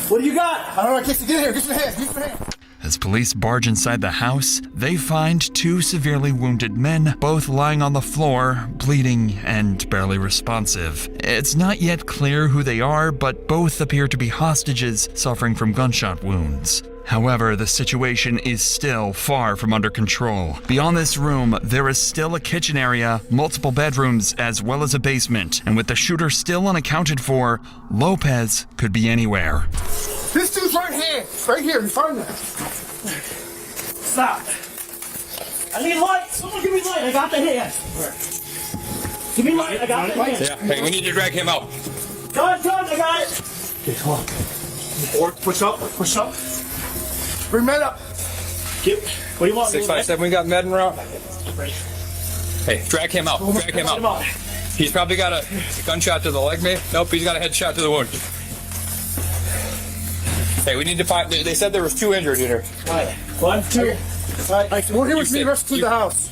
What do you got? I don't know. Get here. Get your hand. As police barge inside the house, they find 2 severely wounded men, both lying on the floor, bleeding and barely responsive. It's not yet clear who they are, but both appear to be hostages suffering from gunshot wounds. However, the situation is still far from under control. Beyond this room, there is still a kitchen area, multiple bedrooms, as well as a basement. And with the shooter still unaccounted for, Lopez could be anywhere. This dude's right here. Right here. You find that. Stop. I need light. Someone give me light. I got the hand. Give me light. I got the hand. Yeah, hey, we need to drag him out. Done. I got it. Okay, come on. Or push up. Bring men up. What do you want? 657, we got med en route. Hey, drag him out. He's probably got a gunshot to the leg, maybe? Nope, he's got a headshot to the wound. Hey, we need to find, they said there was 2 injured here. All right. 1, 2. All right, we're here with me. Rest through the house.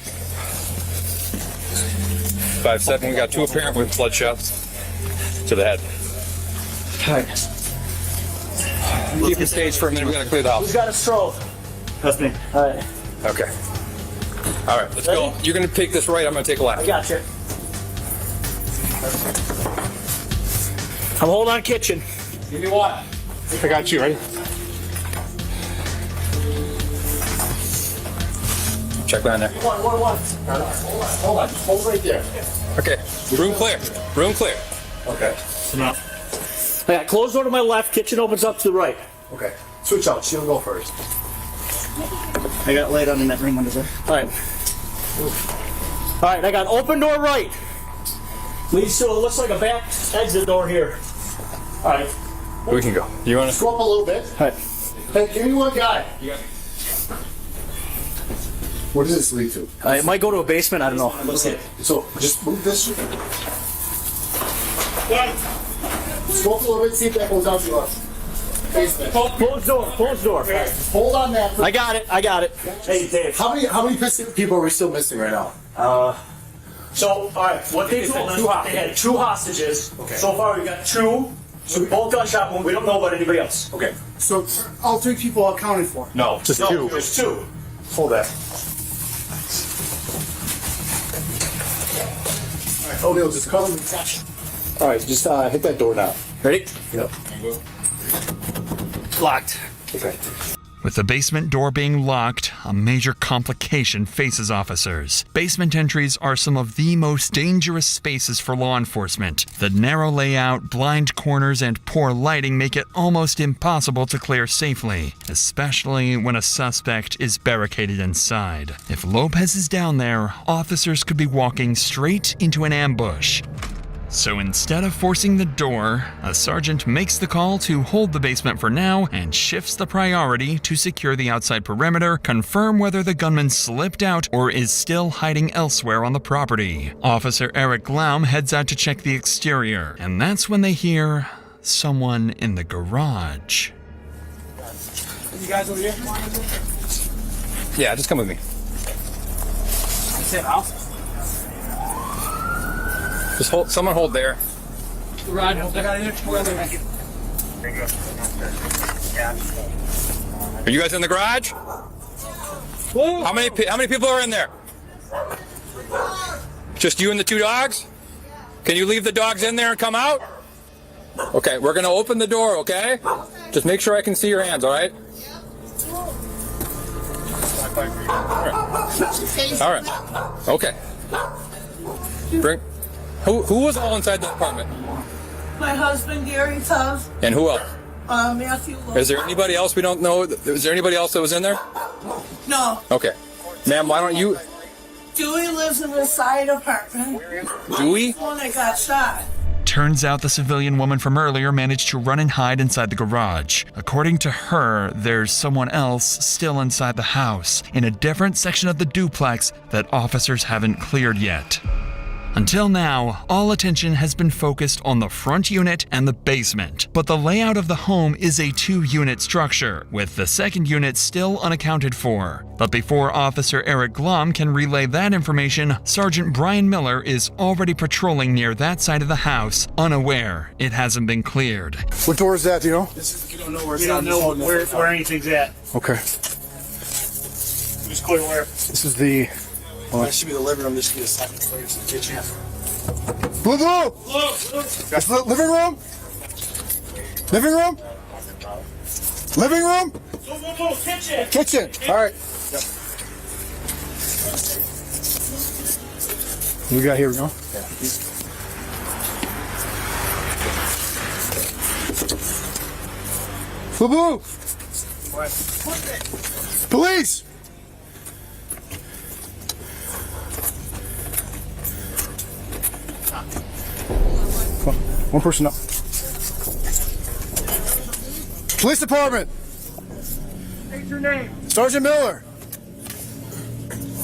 5-7, we got 2 apparent with bloodshots to the head. All right. Keep the stage for a minute, we gotta clear the house. Who's got a stroke? That's me. All right. Okay. All right, let's go. You're gonna take this right, I'm gonna take a left. I got you. I'm holding on kitchen. Give me one. I got you, ready? Check behind there. One. Hold on. Hold right there. Okay. Room clear. Room clear. Okay. I got closed door to my left, kitchen opens up to the right. Okay. Switch out. She'll go first. I got light on in that room under there. Alright. Alright, I got open door right. Leads to, it looks like a back exit door here. Alright. We can go. You want to Go up a little bit. Alright. Hey, give me one guy. Yeah. Where does this lead to? It might go to a basement, I don't know. Okay. So just move this. Just go up a little bit, see if that goes out to us. Basement. Closed door. Hold on that. I got it. Hey, Dave. How many people are we still missing right now? So, alright, what they told us, they had 2 hostages. Okay. So far, we got 2. So we both gunshot wound. We don't know about anybody else. Okay. So all 3 people are accounted for? No, just 2. There's 2. Hold that. Alright, O'Neal, just cover me. Alright, just hit that door now. Ready? Yep. Locked. Okay. With the basement door being locked, a major complication faces officers. Basement entries are some of the most dangerous spaces for law enforcement. The narrow layout, blind corners, and poor lighting make it almost impossible to clear safely, especially when a suspect is barricaded inside. If Lopez is down there, officers could be walking straight into an ambush. So instead of forcing the door, a sergeant makes the call to hold the basement for now and shifts the priority to secure the outside perimeter, confirm whether the gunman slipped out or is still hiding elsewhere on the property. Officer Eric Glaum heads out to check the exterior, and that's when they hear someone in the garage. You guys over here? Yeah, just come with me. That's it, house. Just hold. Someone hold there. Rod, I got it. Are you guys in the garage? How many people are in there? Just you and the 2 dogs? Can you leave the dogs in there and come out? Okay, we're gonna open the door. Okay, just make sure I can see your hands. All right. All right. Okay. Bring. Who was all inside the apartment? My husband, Gary Tubbs, And who else? Matthew Lowe. Is there anybody else we don't know? Is there anybody else that was in there? No. Okay. Ma'am, why don't you... Dewey lives in the side apartment. Dewey? The one that got shot. Turns out the civilian woman from earlier managed to run and hide inside the garage. According to her, there's someone else still inside the house, in a different section of the duplex that officers haven't cleared yet. Until now, all attention has been focused on the front unit and the basement, but the layout of the home is a 2-unit structure, with the second unit still unaccounted for. But before Officer Eric Glaum can relay that information, Sergeant Brian Miller is already patrolling near that side of the house, unaware it hasn't been cleared. What door is that, do you know? You don't know where it's at. We don't know where anything's at. Okay. Just clear where. This is the... That should be the living room. This should be the second floor. It's the kitchen. Blue! That's the living room? Living room? Living room? Kitchen. Kitchen. All right. What we got here, no? Yeah. Blue! Police! One person up. Police department. What's your name? Sergeant Miller.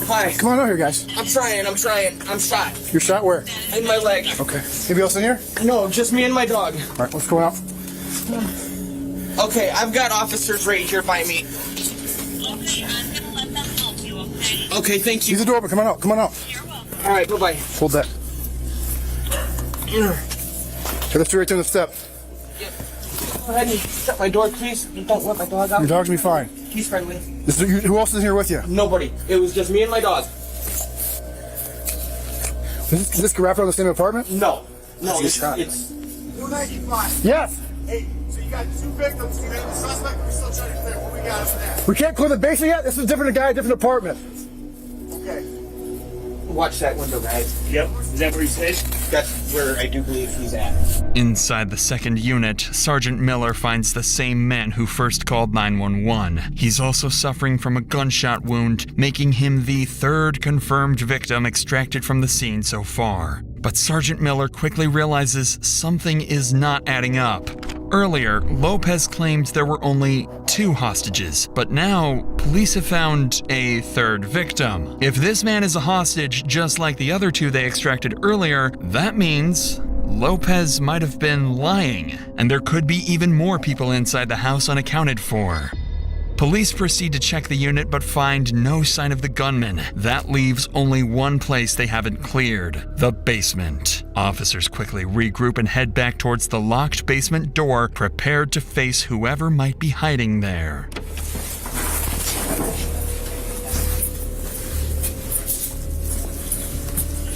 Hi. Come on out here, guys. I'm trying. I'm shot. You're shot where? In my leg. Okay. Anybody else in here? No, just me and my dog. All right, let's go out. Okay, I've got officers right here by me. Okay, thank you. Leave the door open. Come on out. Come on out. All right, bye-bye. Hold that. Okay, let's do right there on the step. Go ahead and shut my door, please. You don't let my dog out. Your dog's gonna be fine. He's friendly. Who else is here with you? Nobody. It was just me and my dog. Is this wrapped around the same apartment? No. No, He's shot. it's... Yes. Hey, so got 2 victims. We have the suspect. We're still trying to clear. What we got is that? We can't clear the basement yet. This is a different guy, different apartment. Okay. Watch that window, guys. Yep. Is that where he stays? That's where I do believe he's at. Inside the second unit, Sergeant Miller finds the same man who first called 911. He's also suffering from a gunshot wound, making him the 3rd confirmed victim extracted from the scene so far. But Sergeant Miller quickly realizes something is not adding up. Earlier, Lopez claimed there were only 2 hostages, but now police have found a 3rd victim. If this man is a hostage just like the other 2 they extracted earlier, that means Lopez might have been lying, and there could be even more people inside the house unaccounted for. Police proceed to check the unit but find no sign of the gunman. That leaves only one place they haven't cleared: the basement. Officers quickly regroup and head back towards the locked basement door, prepared to face whoever might be hiding there.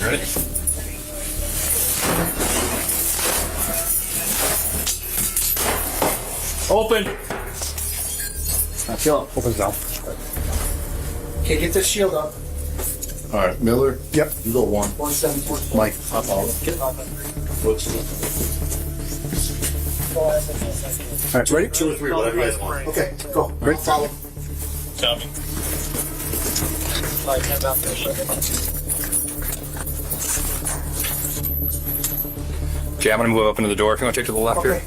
Ready? Open. Kill him. Opens down. Okay, get this shield up. All right, Miller. Yep. You go 1. 1744. Mike. All right, ready? 2 or 3, whatever you guys want. Okay, go. Ready? Follow. Copy. Okay, I'm gonna move up into the door. If you want to take to the left Okay. here.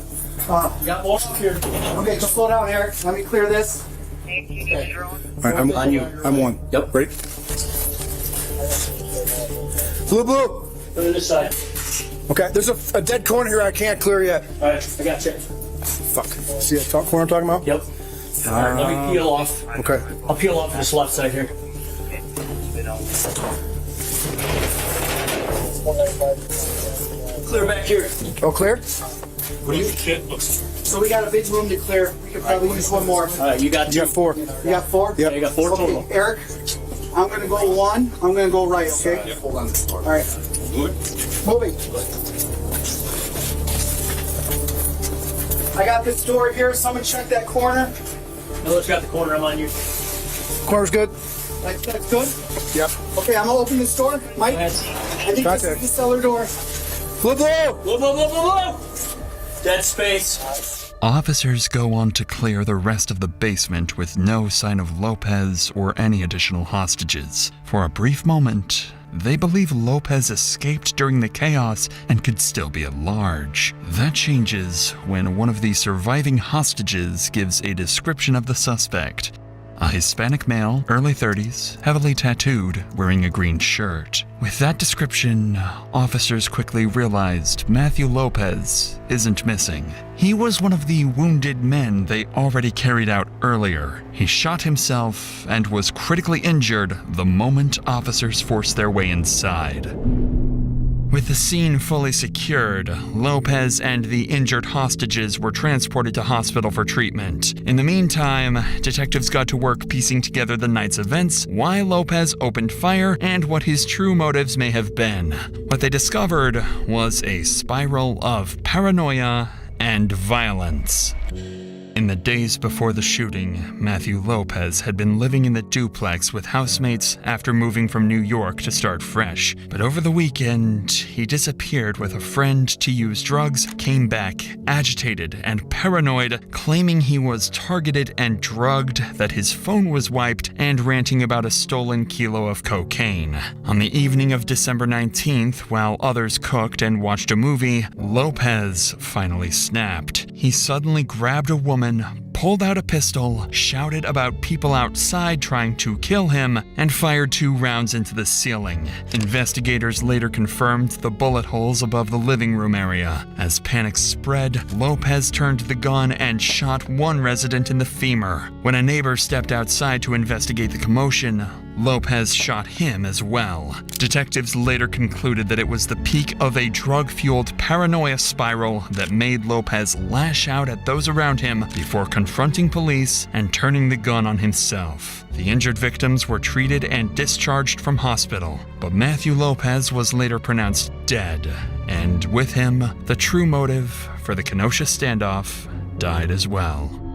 You got more up here. Okay, just slow down, Eric. Let me clear this. All right, I'm on you. I'm 1. Yep. Ready? Blue. Go to this side. Okay, there's a dead corner here I can't clear yet. All right, I got you. Fuck. See that top corner I'm talking about? Yep. All right, let me peel off. Okay. I'll peel off this left side here. Clear back here. Oh, clear? What do you think? So we got a big room to clear. We could probably use one more. All right, you got 2. You got 4. You got 4? Yeah, you got 4 total. Okay, Eric, I'm gonna go 1. I'm gonna go right, okay? Hold on this door. All right. Moving. I got this door here. Someone check that corner. Miller's got the corner. I'm on you. Corner's good. That's good? Yep. Okay, I'm gonna open this door. Mike, I think this is the cellar door. Blue. Dead space. Officers go on to clear the rest of the basement with no sign of Lopez or any additional hostages. For a brief moment, they believe Lopez escaped during the chaos and could still be at large. That changes when one of the surviving hostages gives a description of the suspect. A Hispanic male, early 30s, heavily tattooed, wearing a green shirt. With that description, officers quickly realized Matthew Lopez isn't missing. He was one of the wounded men they already carried out earlier. He shot himself and was critically injured the moment officers forced their way inside. With the scene fully secured, Lopez and the injured hostages were transported to hospital for treatment. In the meantime, detectives got to work piecing together the night's events, why Lopez opened fire, and what his true motives may have been. What they discovered was a spiral of paranoia and violence. In the days before the shooting, Matthew Lopez had been living in the duplex with housemates after moving from New York to start fresh. But over the weekend, he disappeared with a friend to use drugs, came back agitated and paranoid, claiming he was targeted and drugged, that his phone was wiped, and ranting about a stolen kilo of cocaine. On the evening of December 19th, while others cooked and watched a movie, Lopez finally snapped. He suddenly grabbed a woman, pulled out a pistol, shouted about people outside trying to kill him, and fired 2 rounds into the ceiling. Investigators later confirmed the bullet holes above the living room area. As panic spread, Lopez turned the gun and shot one resident in the femur. When a neighbor stepped outside to investigate the commotion, Lopez shot him as well. Detectives later concluded that it was the peak of a drug-fueled paranoia spiral that made Lopez lash out at those around him before confronting police and turning the gun on himself. The injured victims were treated and discharged from hospital, but Matthew Lopez was later pronounced dead, and with him, the true motive for the Kenosha standoff died as well.